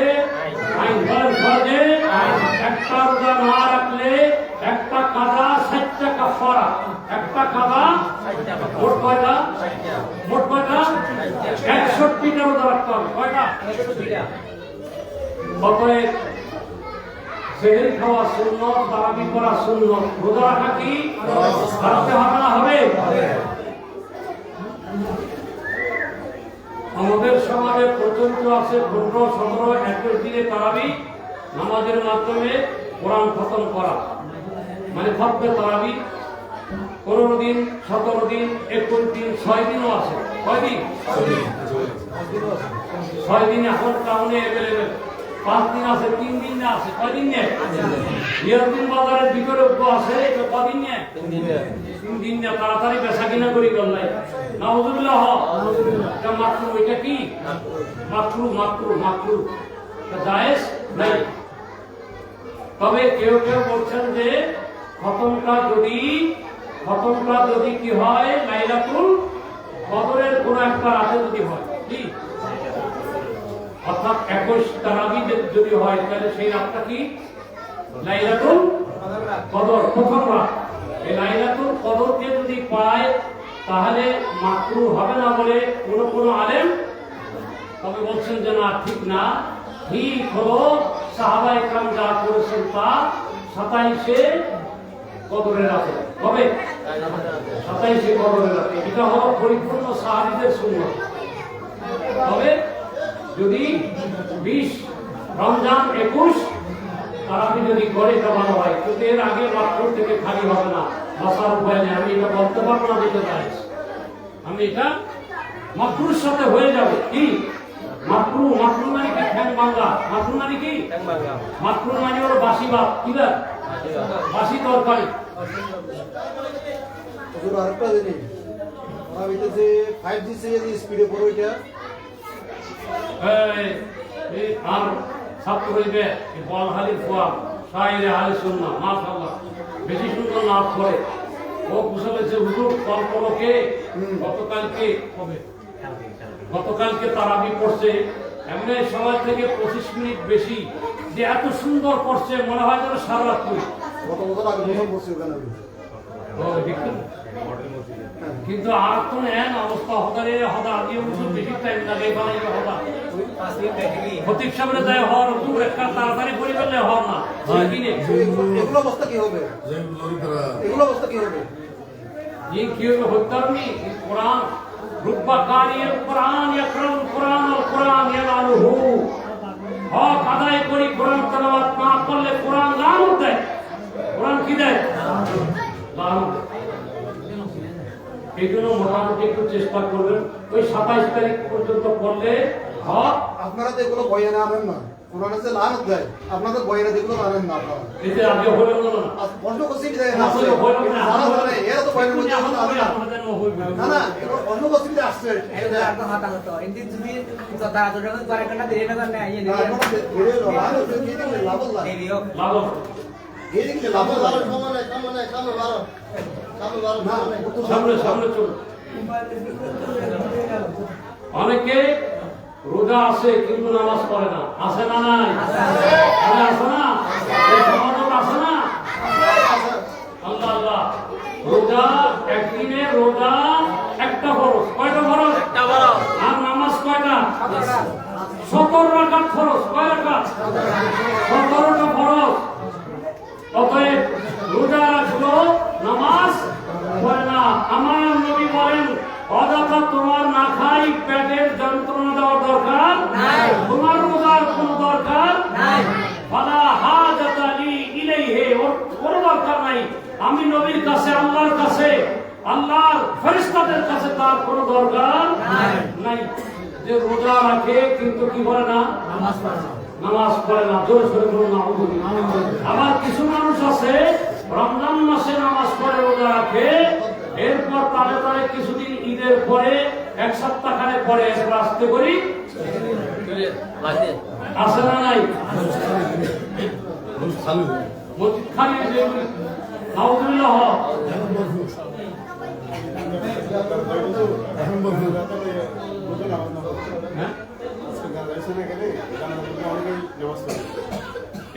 আইন? ফরজে আইন। একটা রোজা না রাখলে একটা কাজা, 60টা কাফারা। একটা কাজা মোট কয়টা? মোট কয়টা? 61টা রোজা রাখতে হবে। কয়টা? 61টা। অতএব সেহরি খাওয়া সুন্নত, তারাবি করা সুন্নত, রোজা রাখা কি রাখতে হবে না? হবে। আমাদের সমাজে প্রচলিত আছে 15, 17, 21 দিনে তারাবি নামাজের মাধ্যমে কোরআন খতম করা, মানে খতমে তারাবি। 15 দিন, 17 দিন, 21 দিন, 6 দিনও আছে। কয়দিন? 6 দিন এখন টাউনে অ্যাভেলেবেল। 5 দিন আছে, 3 দিন না আছে। কয়দিন নেই? ইয়ারদিন বাজারের ভিতরে আছে, কদিন নেই? 3 দিন না। তাড়াতাড়ি বেচা কিনা করি গল্লাই। নাউযুবিল্লাহ। এটা মাকরুহ। এটা কি মাকরুহ? মাকরুহ জায়েজ নাই। তবে কেউ কেউ বলছেন যে খতমটা যদি কি হয়, লাইলাতুল কদরের কোন একটা রাতে যদি হয়, কি অর্থাৎ 21 তারাবি যদি হয়, তাহলে সেই রাতটা কি লাইলাতুল কদর, প্রথম রাত। এই লাইলাতুল কদরকে যদি পায় তাহলে মাকরুহ হবে না বলে কোন আলেম তবে বলছেন যে না, ঠিক না। ঠিক হলো সাহাবায়ে কেরাম যা করেছেন তা 27-এ কদরের রাতে। কবে? 27-এ কদরের রাতে। এটা হলো পরিপূর্ণ সাহাবীদের সুন্নাত। তবে যদি 20 রমজান 21 তারাবি যদি করে, তা ভালো হয়, কিন্তু এর আগে মাকরুহ থেকে খালি হবে না। বাসার উপায় নেই, আমি এটা বলতে পারবো না দিতে পারি, আমি এটা মাকরুর সাথে হয়ে যাবে কি মাকরু, মাকরু মানে কি ঠ্যাং ভাঙা, মাকরু মানে কি মাকরু মানে হলো বাসি ভাত, কি ভাত? বাসি তরকারি। হুজুর আরেকটা জিনিস আমার ভিতরে 5G সিরিজ স্পিডে পড়ো এটা এই আর ছাত্র হইবে বলহালি ফুয়া শাইরে আলে সুন্নাহ মাশাআল্লাহ বেশি সুন্দর নাচ করে। ও কুশলেছে হুজুর কল্পনাকে গতকালকে তারাবি পড়ছে, এমনি সময় থেকে 25 মিনিট বেশি, যে এত সুন্দর পড়ছে মনে হয় যেন সারা রাত পড়ি। গত বছর আগে বছর পড়ছি ওখানে আমি। কিন্তু আর তো নেন অবস্থা হদারে হদা আদি হুজুর বেশি টাইম লাগে বানাইবে হদা খতিব সামনে যায় হর হুজুর একটা তাড়াতাড়ি করে ফেললে হর না কিনে এগুলো অবস্থা কি হবে? এগুলো অবস্থা কি হবে? ये क्यों होतरनी कुरान रुब्बा कारियल कुरान यकरम कुरान और कुरान यलालहु হক আদায় করি, কোরআন তেলাওয়াত না করলে কোরআন লানত দেয়। কোরআন কি দেয়? লানত দেয়। এই জন্য মোটামুটি একটু চেষ্টা করবেন, ওই 27 তারিখ পর্যন্ত পড়লে হক। আপনারা তো এগুলো বয়ানে আনেন না, কোরআনে যে লানত দেয় আপনাদের বয়ানে যেগুলো আনেন না আপনারা। এই যে আগে হলো না প্রশ্ন করছি কি জানেন আসলে জানা জানে এরা তো বয়ানের মধ্যে আনেন না। না না এগুলো প্রশ্ন করছি কি আসছে এটা একদম হাতা হতো এন্ড যদি যত আদর করে কাটা দেরি না না এই না এখন ভিডিও লাভ হচ্ছে কি দিলে লাভ লাগে এই ভিডিও লাভ এই দিলে লাভ লাগে সামনে সামনে চলো। অনেকে রোজা আছে কিন্তু নামাজ পড়ে না, আছে না? নাই আছে না? এই সমাজত আছে না? আল্লাহ আল্লাহ, রোজা একদিনে রোজা একটা ফরজ, কয়টা ফরজ? একটা ফরজ। আর নামাজ কয়টা? 17 রাকাত ফরজ। কয় রাকাত? 17টা ফরজ। অতএব রোজা রাখলো, নামাজ পড়ে না। আমার নবী বলেন অযথা তোমার না খাই পেটের যন্ত্রণা দেওয়ার দরকার নাই, তোমার রোজার কোনো দরকার নাই। ফালা হাজাতা লি ইলাইহি, ওর দরকার নাই। আমি নবীর কাছে, আল্লাহর কাছে, আল্লাহর ফেরেশতাদের কাছে তার কোনো দরকার নাই। যে রোজা রাখে কিন্তু কি করে না? নামাজ পড়ে না। জোরে সোরে বলুন নাউযুবিল্লাহ। আবার কিছু মানুষ আছে রমজান মাসে নামাজ পড়ে, রোজা রাখে, এরপর তালে তালে কিছুদিন ঈদের পরে 1 সপ্তাহ খানে পরে এরপর আসতে করি আসে না? নাই মসজিদ খালি নাউযুবিল্লাহ।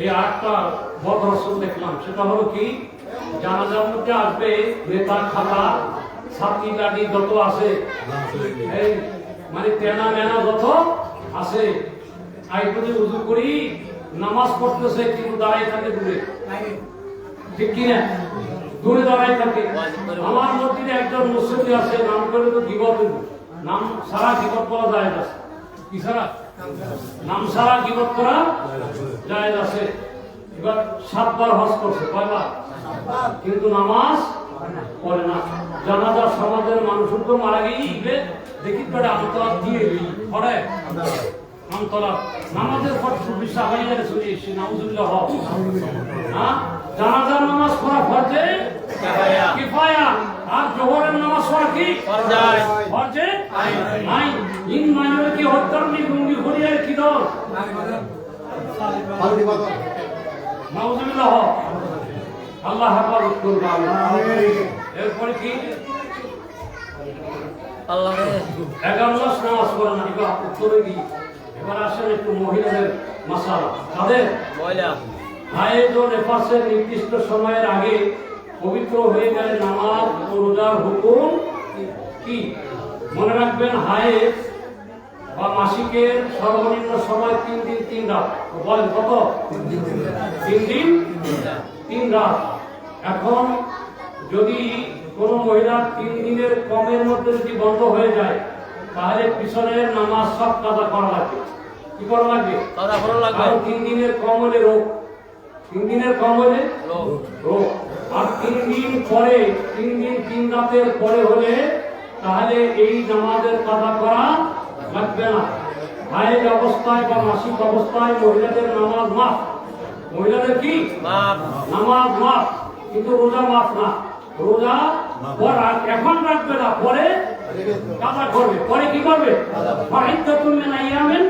এই আরেকটা বড় রসুল দেখলাম, সেটা হলো কি জানাজার মধ্যে আসবে নেতা খাতা ছাত্রী লাঠি যত আছে, এই মানে তেনা মেনা যত আছে, আইপদে উজু করি নামাজ পড়তেছে কিন্তু দাঁড়াই থাকে দূরে, ঠিক কিনা? দূরে দাঁড়াই থাকে। আমার মসজিদে একজন মুসল্লি আছে, নাম করে তো গিবত, নাম সারা গিবত করা যায় না। কি সারা? নাম সারা গিবত করা যায় আছে। এবার 7 বার হজ করছে, কয়বার? কিন্তু নামাজ পড়ে না। জানাজা সমাজের মানুষ তো মারা গিয়ে দেখি পড়ে আমতলা দিয়ে পড়ে আমতলা নামাজের পর বিশ্বাস হয়ে গেলে চলে এসে নাউযুবিল্লাহ। হ্যাঁ, জানাজার নামাজ পড়া ফরজে কিফায়া, আর জোহরের নামাজ পড়া কি ফরজে আইন। ইন মানে কি হত্যারনি গুঙ্গি ঘড়িয়ার কি দর নাউযুবিল্লাহ। আল্লাহ হেফাজত করবে। এরপরে কি? আল্লাহ 11 মাস নামাজ পড়ে না। এবার উত্তরে কি? এবার আসেন একটু মহিলাদের মাসালা। তাদের হায়েজ ও নেফাসের নির্দিষ্ট সময়ের আগে পবিত্র হয়ে গেলে নামাজ ও রোজার হুকুম কি? মনে রাখবেন, হায়েজ বা মাসিকের সর্বনিম্ন সময় 3 দিন 3 রাত। বলেন কত? 3 দিন 3 রাত। এখন যদি কোন মহিলা 3 দিনের কমের মধ্যে যদি বন্ধ হয়ে যায়, তাহলে পিছনের নামাজ সব কাজা করা লাগবে। কি করা লাগবে? কাজা করা লাগবে। আর 3 দিনের কম হলে রোগ, 3 দিনের কম হলে রোগ, আর 3 দিন পরে 3 দিন 3 রাতের পরে হলে তাহলে এই নামাজের কাজা করা লাগবে না। হায়েজ অবস্থায় বা মাসিক অবস্থায় মহিলাদের নামাজ মাফ। মহিলাদের কি মাফ। নামাজ মাফ, কিন্তু রোজা মাফ না। রোজা এখন রাখবে না, পরে কাজা করবে। পরে কি করবে? ফাইদাতুন মিন আইয়ামিন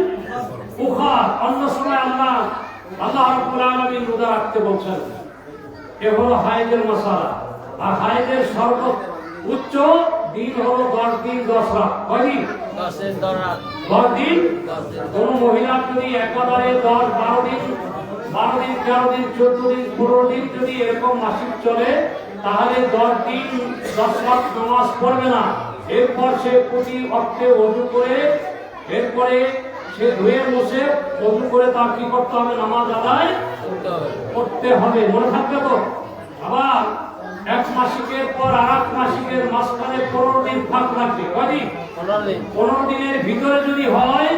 উখার। অন্য সময় আল্লাহ রাব্বুল আলামিন রোজা রাখতে বলছেন। এ হলো হায়েজের মাসালা। আর হায়েজের সর্বোচ্চ দিন হলো 10 দিন 10 রাত। কয় দিন? 10 দিন। কোন মহিলা যদি একেবারে 10, 12 দিন, 13 দিন, 14 দিন, 15 দিন যদি এরকম মাসিক চলে, তাহলে 10 দিন 10 রাত নামাজ পড়বে না। এরপর সে প্রতি অক্টে ওযু করে, এরপরে সে ধুয়ে মুছে ওযু করে তার কি করতে হবে? নামাজ আদায় করতে হবে। মনে থাকবে তো? আবার এক মাসিকের পর আর এক মাসিকের মাঝখানে 15 দিন ফাঁক রাখবে। কয়দিন? 15 দিনের ভিতরে যদি হয়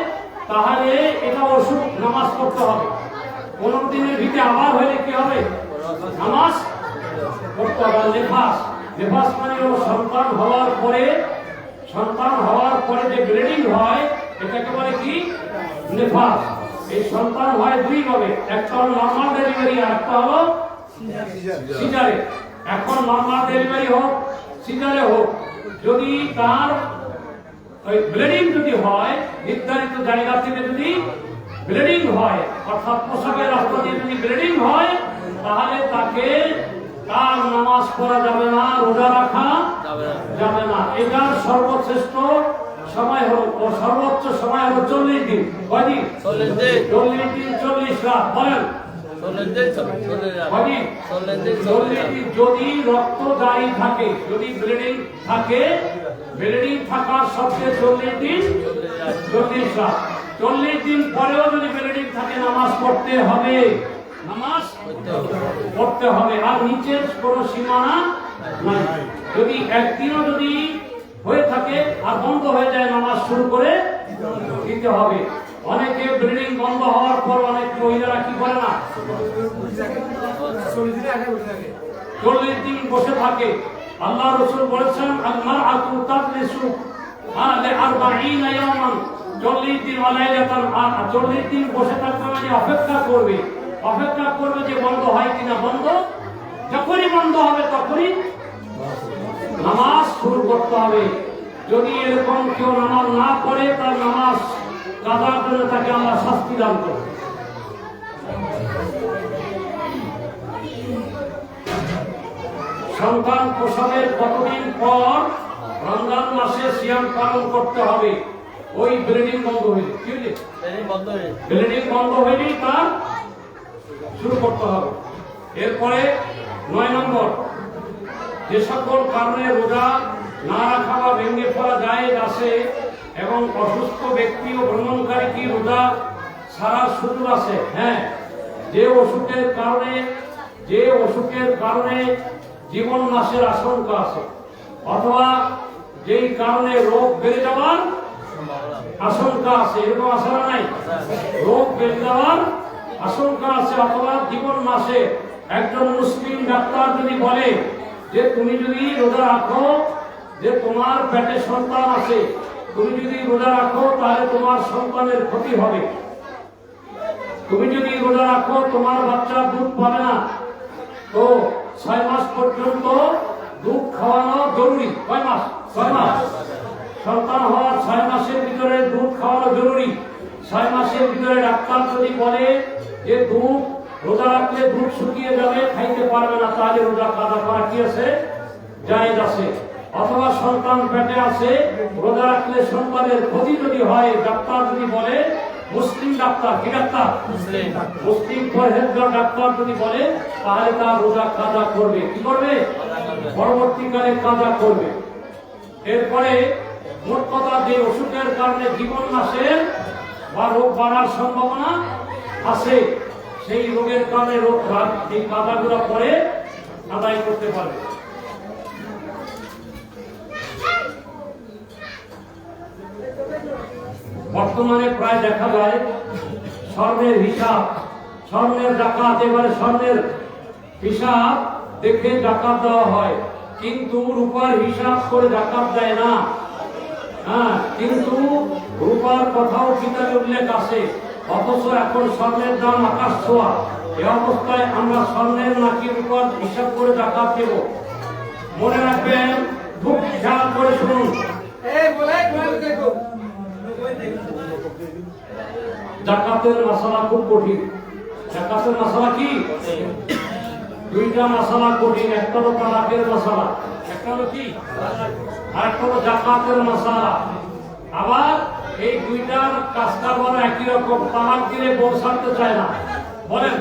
তাহলে এটা ওষুধ নামাজ পড়তে হবে। 15 দিনের ভিতরে আবার হলে কি হবে? নামাজ পড়তে হবে। নেফাস, নেফাস মানে হলো সন্তান হওয়ার পরে যে ব্লিডিং হয় এটাকে বলে কি? নেফাস। এই সন্তান হয় দুই ভাবে, একটা হলো নরমাল ডেলিভারি আর একটা হলো সিজারে। এখন নরমাল ডেলিভারি হোক, সিজারে হোক, যদি তার ওই ব্লিডিং যদি হয়, নির্ধারিত জায়গা থেকে যদি ব্লিডিং হয়, অর্থাৎ প্রসবের রাস্তা দিয়ে যদি ব্লিডিং হয়, তাহলে তাকে তার নামাজ পড়া যাবে না, রোজা রাখা যাবে না। এটার সর্বশ্রেষ্ঠ সময় হলো, সর্বোচ্চ সময় হলো 40 দিন। কয়দিন? 40 দিন। 40 রাত। বলেন 40 দিন। যদি রক্ত জারি থাকে, যদি ব্লিডিং থাকে, ব্লিডিং থাকার সত্ত্বে 40 দিন 40 রাত। 40 দিন পরেও যদি ব্লিডিং থাকে, নামাজ পড়তে হবে। নামাজ পড়তে হবে। আর নিচের কোনো সীমানা নাই। যদি একদিনও যদি হয়ে থাকে আর বন্ধ হয়ে যায়, নামাজ শুরু করে দিতে হবে। অনেকে ব্লিডিং বন্ধ হওয়ার পর অনেক মহিলারা কি করে না, 40 দিন বসে থাকে। আল্লাহ রাসূল বলেছেন, আল-মারআতু তাজলিসু লি-40 ইয়াওমান। 40 দিন ওয়ালাইলাতান। 40 দিন বসে থাকবে মানে অপেক্ষা করবে যে বন্ধ হয় কিনা। বন্ধ যখনই বন্ধ হবে তখনই নামাজ শুরু করতে হবে। যদি এরকম কেউ নামাজ না পড়ে, তার নামাজ কাজার জন্য তাকে আমরা শাস্তি দান করব। সন্তান প্রসবের কতদিন পর রমজান মাসে সিয়াম পালন করতে হবে? ওই ব্লিডিং বন্ধ হইলে, কি হইলে? ব্লিডিং বন্ধ হইলেই তার শুরু করতে হবে। এরপরে 9 নম্বর, যে সকল কারণে রোজা না রাখা বা ভেঙে পড়া জায়েজ আছে এবং অসুস্থ ব্যক্তি ও ভ্রমণকারী কি রোজা ছাড়ার সুযোগ আছে? হ্যাঁ, যে অসুখের কারণে জীবন নাশের আশঙ্কা আছে, অথবা যেই কারণে রোগ বেড়ে যাওয়ার আশঙ্কা আছে, এরকম আছে না নাই? রোগ বেড়ে যাওয়ার আশঙ্কা আছে অথবা জীবন নাশে। একজন মুসলিম ডাক্তার যদি বলে যে তুমি যদি রোজা রাখো, যে তোমার পেটে সন্তান আছে, তুমি যদি রোজা রাখো তাহলে তোমার সন্তানের ক্ষতি হবে, তুমি যদি রোজা রাখো তোমার বাচ্চা দুধ পাবে না, তো 6 মাস পর্যন্ত দুধ খাওয়ানো জরুরি। কয় মাস? 6 মাস। সন্তান হওয়ার 6 মাসের ভিতরে দুধ খাওয়ানো জরুরি। 6 মাসের ভিতরে ডাক্তার যদি বলে যে দুধ রোজা রাখলে দুধ শুকিয়ে যাবে, খাইতে পারবে না, তাহলে রোজা কাজা করা কি আছে? জায়েজ আছে। অথবা সন্তান পেটে আছে, রোজা রাখলে সন্তানের ক্ষতি যদি হয়, ডাক্তার যদি বলে, মুসলিম ডাক্তার, কি ডাক্তার? মুসলিম পরহেজগার ডাক্তার যদি বলে, তাহলে তার রোজা কাজা করবে। কি করবে? পরবর্তীকালে কাজা করবে। এরপরে মোট কথা, যে অসুখের কারণে জীবন নাশের বা রোগ বাড়ার সম্ভাবনা আছে, সেই রোগের কারণে এই কাজাগুলো পরে আদায় করতে পারবে। বর্তমানে প্রায় দেখা যায় স্বর্ণের হিসাব, স্বর্ণের ডাকাত, এবারে স্বর্ণের হিসাব দেখে জাকাত দেওয়া হয়, কিন্তু রূপার হিসাব করে জাকাত দেয় না। হ্যাঁ, কিন্তু রূপার কথাও কিতাবে উল্লেখ আছে, অথচ এখন স্বর্ণের দাম আকাশ ছোঁয়া। এই অবস্থায় আমরা স্বর্ণের নাকি রূপার হিসাব করে জাকাত দেব? মনে রাখবেন, খুব খেয়াল করে শুনুন। জাকাতের মশলা খুব কঠিন। জাকাতের মশলা কি? দুইটা মশলা কঠিন। একটা হলো তালাকের মশলা, একটা হলো কি, আর একটা হলো জাকাতের মশলা। আবার এই দুইটার কাজ কারবার একই রকম। তালাক দিলে বউ ছাড়তে চায় না, বলেন।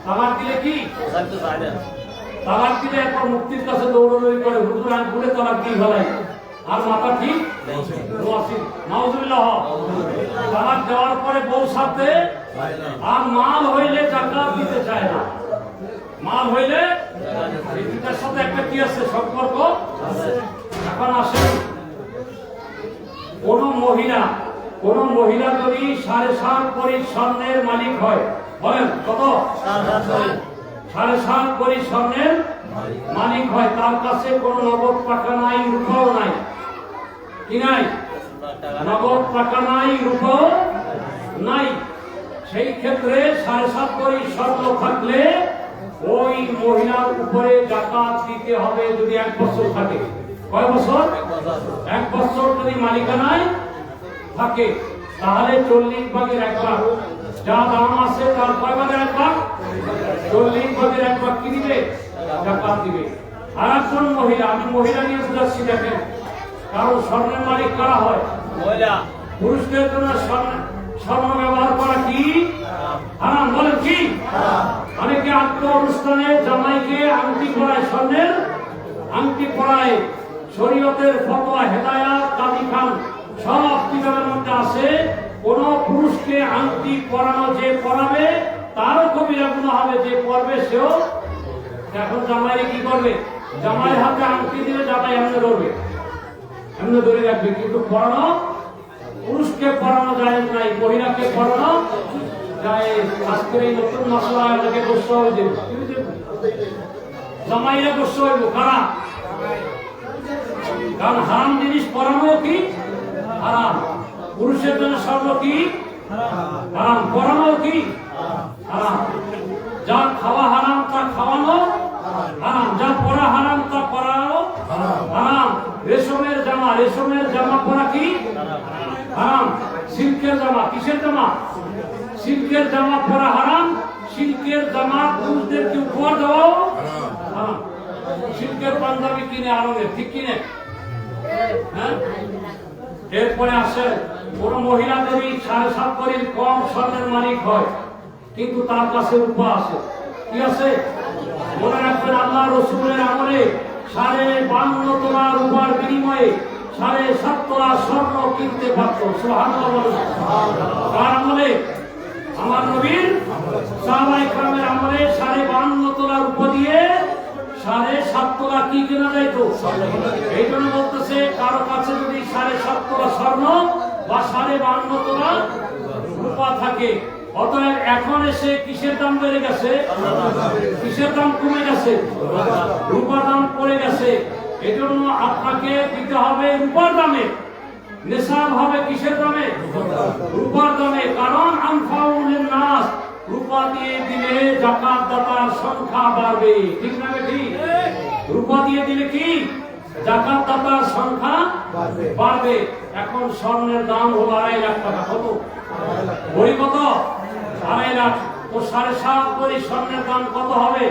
তালাক দিলে কি? তালাক দিলে এখন মুক্তির কাছে দৌড়াদৌড়ি করে, হুজুর আমি ভুলে তালাক দিয়ে ফেলাই, আর মাথা ঠিক নাউজুবিল্লাহ। তালাক দেওয়ার পরে বউ ছাড়তে, আর মাল হইলে জাকাত দিতে চায় না। মাল হইলে এই দুটার সাথে একটা কি আছে, সম্পর্ক। এখন আসেন, কোন মহিলা যদি 7.5 ভরি স্বর্ণের মালিক হয়, বলেন কত? 7.5 ভরি স্বর্ণের মালিক হয়, তার কাছে কোন নগদ টাকা নাই, রূপাও নাই। কি নাই? নগদ টাকা নাই, রূপাও নাই। সেই ক্ষেত্রে 7.5 ভরি স্বর্ণ থাকলে ওই মহিলার উপরে জাকাত দিতে হবে যদি 1 বছর থাকে। কয় বছর? 1 বছর যদি মালিকানায় থাকে, তাহলে 40 ভাগের 1 ভাগ যা দাম আছে তার কয় ভাগের 1 ভাগ? 40 ভাগের 1 ভাগ কি দিবে? জাকাত দিবে। আর একজন মহিলা, আমি মহিলা নিয়ে বুঝাচ্ছি, দেখেন, কারণ স্বর্ণের মালিক কারা হয়? মহিলা। পুরুষদের জন্য স্বর্ণ ব্যবহার করা কি হারাম? বলেন কি? অনেকে আত্ম অনুষ্ঠানে জামাইকে আংটি পরায়, স্বর্ণের আংটি পরায়। শরীয়তের ফতোয়া, হেদায়াত, কাজী খান সব কিতাবের মধ্যে আছে, কোন পুরুষকে আংটি পরানো যে পরাবে তারও কবিরা গুনাহ হবে, যে পরবে সেও। এখন জামাইরে কি করবে? জামাইয়ের হাতে আংটি দিলে জামাই এমনি ধরবে, এমনি ধরে রাখবে, কিন্তু পরানো, পুরুষকে পরানো যায় নাই, মহিলাকে পরানো যায়। আজকের এই নতুন মশলা এটাকে গোস্ত হয়ে জামাইরা গোস্ত হইব কারা? কারণ হারাম জিনিস পরানো কি হারাম। পুরুষের জন্য স্বর্ণ কি হারাম, পরানো কি হারাম। যা খাওয়া হারাম তা খাওয়ানো হারাম, যা পরা হারাম তা পরানো হারাম। রেশমের জামা পরা কি হারাম। সিল্কের জামা, কিসের জামা? সিল্কের জামা পরা হারাম। সিল্কের জামা পুরুষদেরকে উপহার দেওয়াও হারাম। সিল্কের পাঞ্জাবি কিনে আনবে, ঠিক কিনে? হ্যাঁ। এরপরে আসে, কোন মহিলা যদি 7.5 ভরির কম স্বর্ণের মালিক হয়, কিন্তু তার কাছে রূপা আছে, কি আছে? মনে রাখবেন, আল্লাহ রসুলের আমলে 52.5 তোলা রূপার বিনিময়ে 7.5 তোলা স্বর্ণ কিনতে পারত। সুবহানাল্লাহ বলুন। তার আমলে, আমার নবীর সাহাবায়ে কেরামের আমলে 52.5 তোলা রূপা দিয়ে 7.5 তোলা কি কেনা যাইতো? এই জন্য বলতেছে, কারো কাছে যদি 7.5 তোলা স্বর্ণ বা 52.5 তোলা রূপা থাকে, অতএব এখন এসে কিসের দাম বেড়ে গেছে? কিসের দাম কমে গেছে? রূপার দাম পড়ে গেছে। এজন্য আপনাকে দিতে হবে রূপার দামে। নিসাব হবে কিসের দামে? রূপার দামে। কারণ আনফাউল নাস, রূপা দিয়ে দিলে জাকাত দাতার সংখ্যা বাড়বে, ঠিক না? ঠিক। রূপা দিয়ে দিলে কি জাকাত দাতার সংখ্যা বাড়বে। এখন স্বর্ণের দাম হলো 2.5 লাখ টাকা। কত ভরি? কত? 2.5 লাখ। তো 7.5 ভরি স্বর্ণের দাম কত হবে?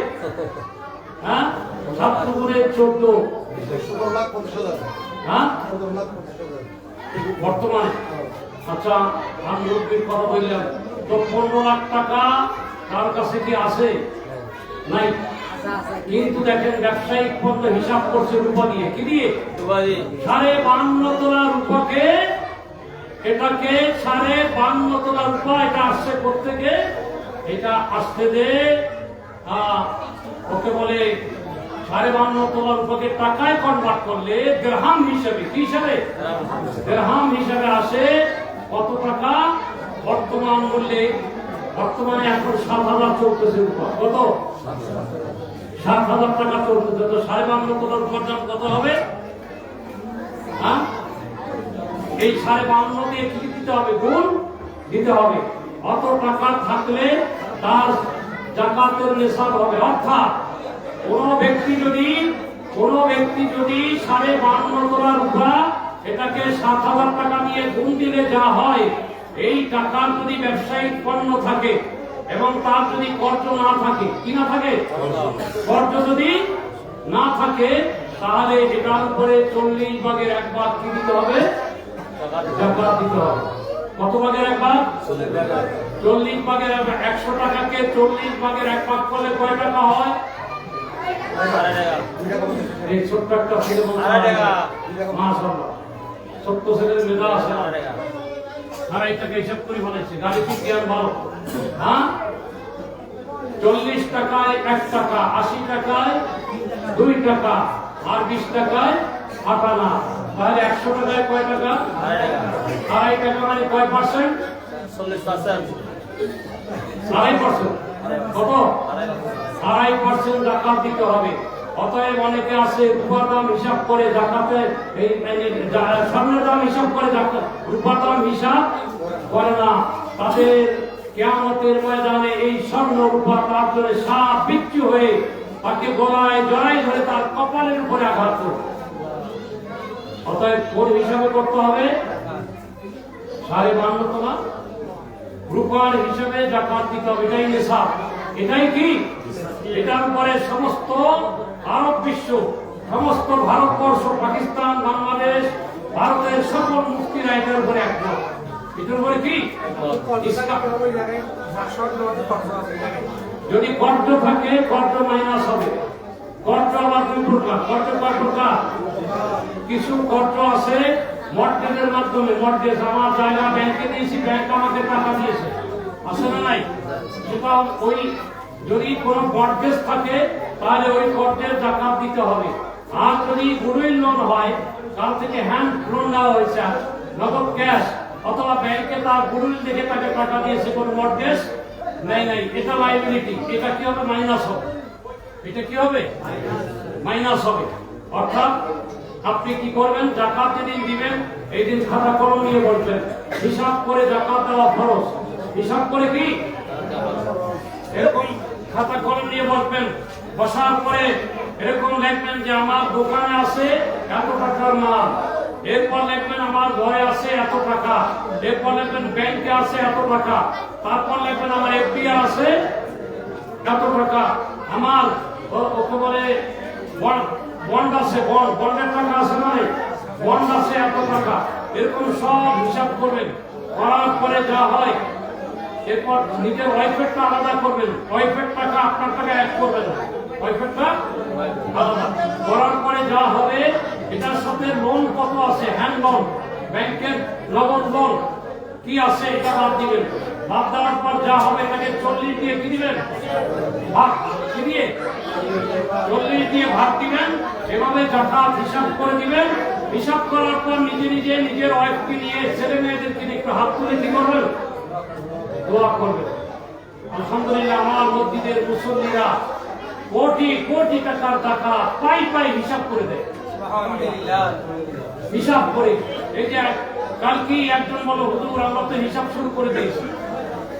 হ্যাঁ, 7 গুণে 14, 17,50,000। হ্যাঁ 17,50,000 বর্তমানে। আচ্ছা, আমি রূপের কথা বললাম, তো 15 লাখ টাকা তার কাছে কি আছে? নাই। কিন্তু দেখেন, ব্যবসায়িক পণ্য হিসাব করছে রূপা দিয়ে, কি দিয়ে? 52.5 তোলা রূপাকে, এটাকে 52.5 তোলা রূপা, এটা আসছে কোত্থেকে? এটা আসছে যে ওকে বলে 52.5 তোলা রূপাকে টাকায় কনভার্ট করলে দিরহাম হিসাবে, কি হিসাবে? দিরহাম হিসাবে আসে কত টাকা? বর্তমান মূল্যে, বর্তমানে এখন 7,000 চলতেছে রূপা। কত? 7,000 টাকা চলতেছে, তো 52,500 উপার্জন কত হবে? হ্যাঁ, এই 52,500 দিয়ে কি দিতে হবে? গুণ দিতে হবে। অত টাকা থাকলে তার জাকাতের নিসাব হবে। অর্থাৎ কোন ব্যক্তি যদি 52,500 তোলা রূপা এটাকে 7,000 টাকা দিয়ে গুণ দিলে যা হয়, এই টাকার যদি ব্যবসায়িক পণ্য থাকে এবং তার যদি কর্জ না থাকে, কি না থাকে, কর্জ যদি না থাকে, তাহলে এটার উপরে 40 ভাগের 1 ভাগ কি দিতে হবে? জাকাত দিতে হবে। কত ভাগের 1 ভাগ? 40 ভাগের 1 ভাগ। 100 টাকাকে 40 ভাগের 1 ভাগ করলে কয় টাকা হয়? এই ছোট্ট একটা ছেলে মাশাআল্লাহ, ছোট্ট ছেলের মেধা আছে, 2.5 টাকা হিসাব করে বলেছে, গাণিতিক জ্ঞান ভালো। হ্যাঁ, 40 টাকায় 1 টাকা, 80 টাকায় 2 টাকা, আর 20 টাকায় 8 আনা। তাহলে 100 টাকায় কয় টাকা? 2.5 টাকা, মানে কয় পার্সেন্ট? 40%। 2.5%। কত? 2.5% জাকাত দিতে হবে। অতএব অনেকে আছে রূপার দাম হিসাব করে জাকাতে, এই স্বর্ণের দাম হিসাব করে জাকাত, রূপার দাম হিসাব করে না। তাদের কিয়ামতের ময়দানে এই স্বর্ণ রূপা তার জন্য সাপ বিচ্ছু হয়ে তাকে গলায় জড়াই ধরে তার কপালের উপরে আঘাত করবে। অতএব কোন হিসাবে করতে হবে? 52.5 তোলা রূপার হিসাবে জাকাত দিতে হবে। এটাই নিসাব। এটাই কি? এটার উপরে সমস্ত আরব বিশ্ব, সমস্ত ভারতবর্ষ, পাকিস্তান, বাংলাদেশ, ভারতের সকল মুফতিরা এটার উপরে একমত। এটার উপরে কি? যদি কর্জ থাকে, কর্জ মাইনাস হবে। কর্জ আবার 2 প্রকার। কর্জ কয় প্রকার? কিছু কর্জ আছে মর্টগেজের মাধ্যমে। মর্টগেজ, আমার জায়গা ব্যাংকে দিয়েছি, ব্যাংক আমাকে টাকা দিয়েছে, আছে না নাই? সেটা ওই যদি কোনো মর্টগেজ থাকে তাহলে ওই কর্জের জাকাত দিতে হবে। আর যদি গুডউইল লোন হয়, কাল থেকে হ্যান্ড লোন নেওয়া হয়েছে, নগদ ক্যাশ, অথবা ব্যাংকে তার গুডউইল দেখে তাকে টাকা দিয়েছে, কোনো মর্টগেজ নাই, এটা লাইবিলিটি। এটা কি হবে? মাইনাস হবে। এটা কি হবে? মাইনাস হবে। অর্থাৎ আপনি কি করবেন? জাকাত যেদিন দিবেন, এই দিন খাতা কলম নিয়ে বলবেন, হিসাব করে জাকাত দেওয়া ফরজ। হিসাব করে কি? এরকম খাতা কলম নিয়ে বসবেন। বসার পরে এরকম লিখবেন যে আমার দোকানে আছে এত টাকার মাল, এরপর লিখবেন আমার ঘরে আছে এত টাকা, এরপর লিখবেন ব্যাংকে আছে এত টাকা, তারপর লিখবেন আমার এফডি আছে এত টাকা, আমার বলে বন্ড আছে, বন্ডের টাকা আছে, নয় বন্ড আছে এত টাকা। এরকম সব হিসাব করবেন। করার পরে যা হয়, এরপর নিজের ওয়াইফেরটা আলাদা করবেন। ওয়াইফের টাকা আপনার টাকা এক করবেন, ওয়াইফেরটা আলাদা করার পরে যা হবে, এটার সাথে লোন কত আছে, হ্যান্ড লোন, ব্যাংকের নগদ লোন কি আছে, এটা বাদ দিবেন। বাদ দেওয়ার পর যা হবে, এটাকে 40 দিয়ে কি দিবেন? ভাগ। কি দিয়ে? 40 দিয়ে ভাগ দিবেন। এভাবে জাকাত হিসাব করে দিবেন। হিসাব করার পর নিজে নিজের ওয়াইফকে নিয়ে, ছেলে মেয়েদেরকে নিয়ে একটু হাত তুলে কি করবেন? দোয়া করবেন। আলহামদুলিল্লাহ, আমার মসজিদের মুসল্লিরা কোটি কোটি টাকার টাকা পাই হিসাব করে দেয়। হিসাব করে, এই যে কালকেই একজন বলো, হুজুর আমরা তো হিসাব শুরু করে দিয়েছি,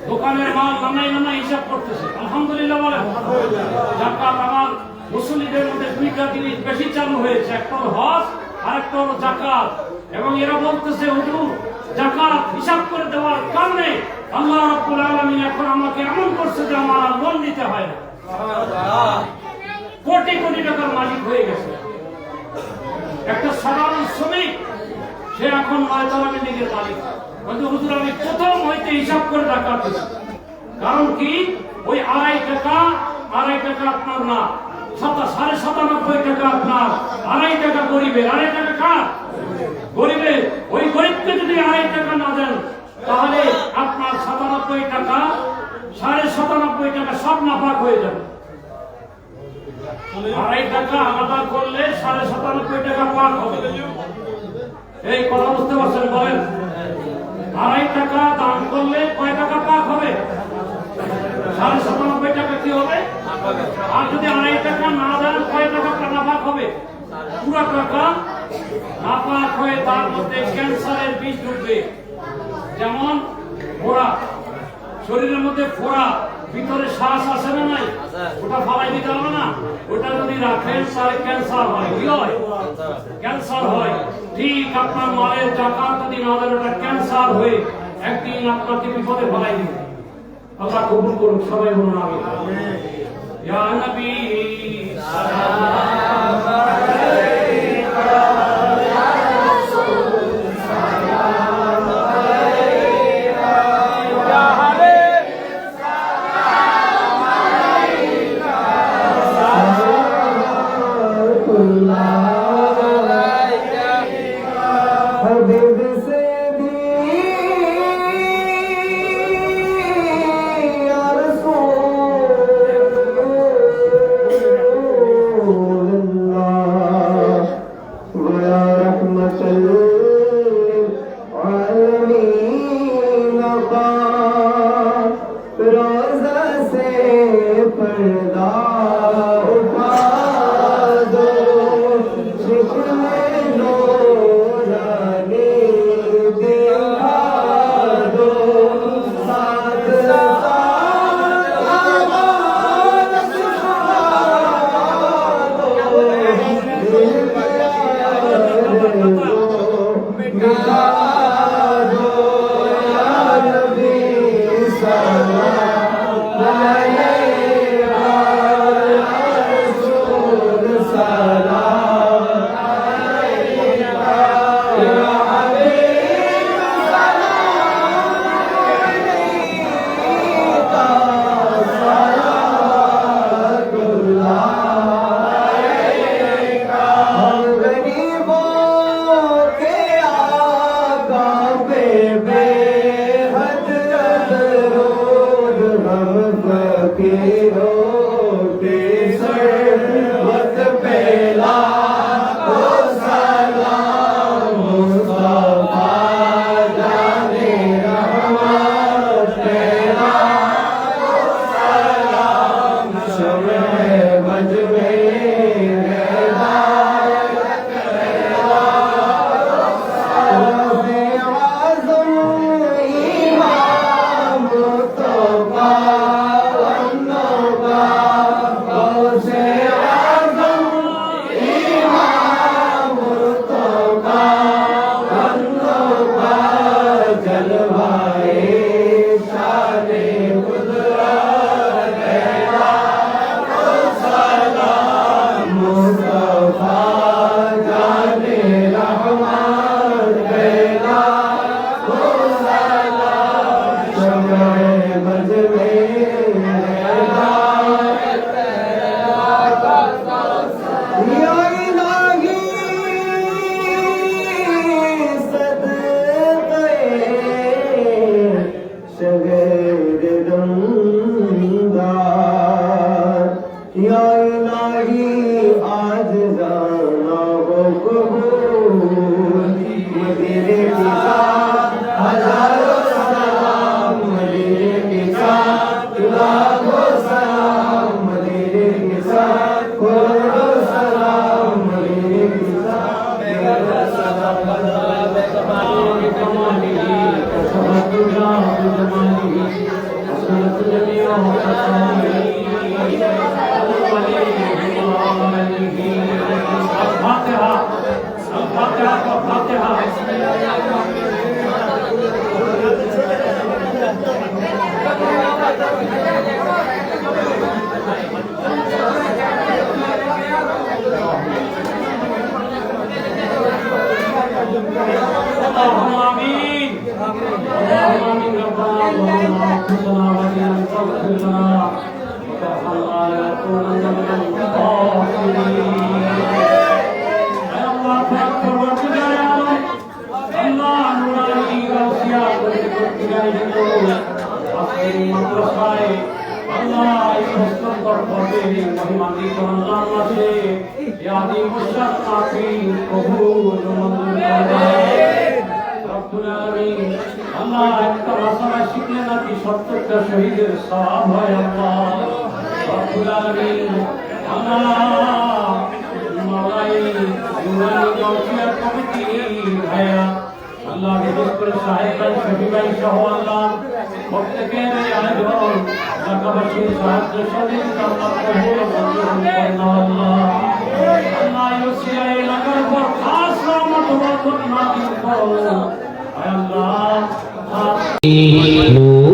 দোকানের মাল নামাই হিসাব করতেছে। আলহামদুলিল্লাহ বলে। জাকাত আমার মুসল্লিদের মধ্যে 2টা জিনিস বেশি চালু হয়েছে, একটা হলো হজ আর একটা হলো জাকাত। এবং এরা বলতেছে, হুজুর জাকাত হিসাব করে দেওয়ার কারণে আল্লাহ রাব্বুল আলামিন এখন আমাকে এমন করছে যে আমার আর লোন দিতে হয় না। কোটি কোটি টাকার মালিক হয়ে গেছে। একটা সাধারণ শ্রমিক, সে এখন 9তলা বিল্ডিংয়ের মালিক। বলতে, হুজুর আমি প্রথম হইতে হিসাব করে জাকাত দিচ্ছি। কারণ কি? ওই 2.5 টাকা আপনার না, 97.5 টাকা আপনার, 2.5 টাকা গরিবের, 2.5 টাকা কার? গরিবের। ওই গরিবকে যদি 2.5 টাকা না দেন, তাহলে আপনার 97 টাকা, 97.5 টাকা সব নাপাক হয়ে যাবে। 2.5 টাকা আলাদা করলে 97.5 টাকা পাক হবে। এই কথা বুঝতে পারছেন? বলেন, 2.5 টাকা দান করলে কয় টাকা পাক হবে? 97 টাকা কি হবে? আর যদি 2.5 টাকা না দেন কয় টাকা নাপাক হবে? পুরো টাকা নাপাক হয়ে তার মধ্যে ক্যান্সারের বীজ ঢুকবে। যেমন ফোড়া, শরীরের মধ্যে ফোড়া, ভিতরে শ্বাস আছে না নাই, ওটা ফালাই দিতে হবে না। ওটা যদি রাখেন তাহলে ক্যান্সার হয়। কি হয়? ক্যান্সার হয়। ঠিক আপনার মালের জাকাত যদি না দেন ওটা ক্যান্সার হয়ে একদিন আপনাকে বিপদে ফেলাই দিবে। আল্লাহ কবুল করুন, সবাই বলুন আমিন। ইয়া নবী আল্লাহ একটা মাসালা শিখলে নাকি 70টা শহীদের সওয়াব হয় আল্লাহ রব্বুল আলামিন আল্লাহ মাওলাই ইউনানি গাউসিয়া কমিটি ভাইয়া আল্লাহ বিশেষ করে সাহেব ভাই শফি ভাই সহ আল্লাহ প্রত্যেকের এই আয়োজন এলাকাবাসীর সাহায্য সহযোগিতা আল্লাহ কবুল ও মঞ্জুর করেন আল্লাহ আল্লাহ ইউসিয়া এলাকার উপর খাস রহমত ও বরকত নাযিল করুন আল্লাহ নূর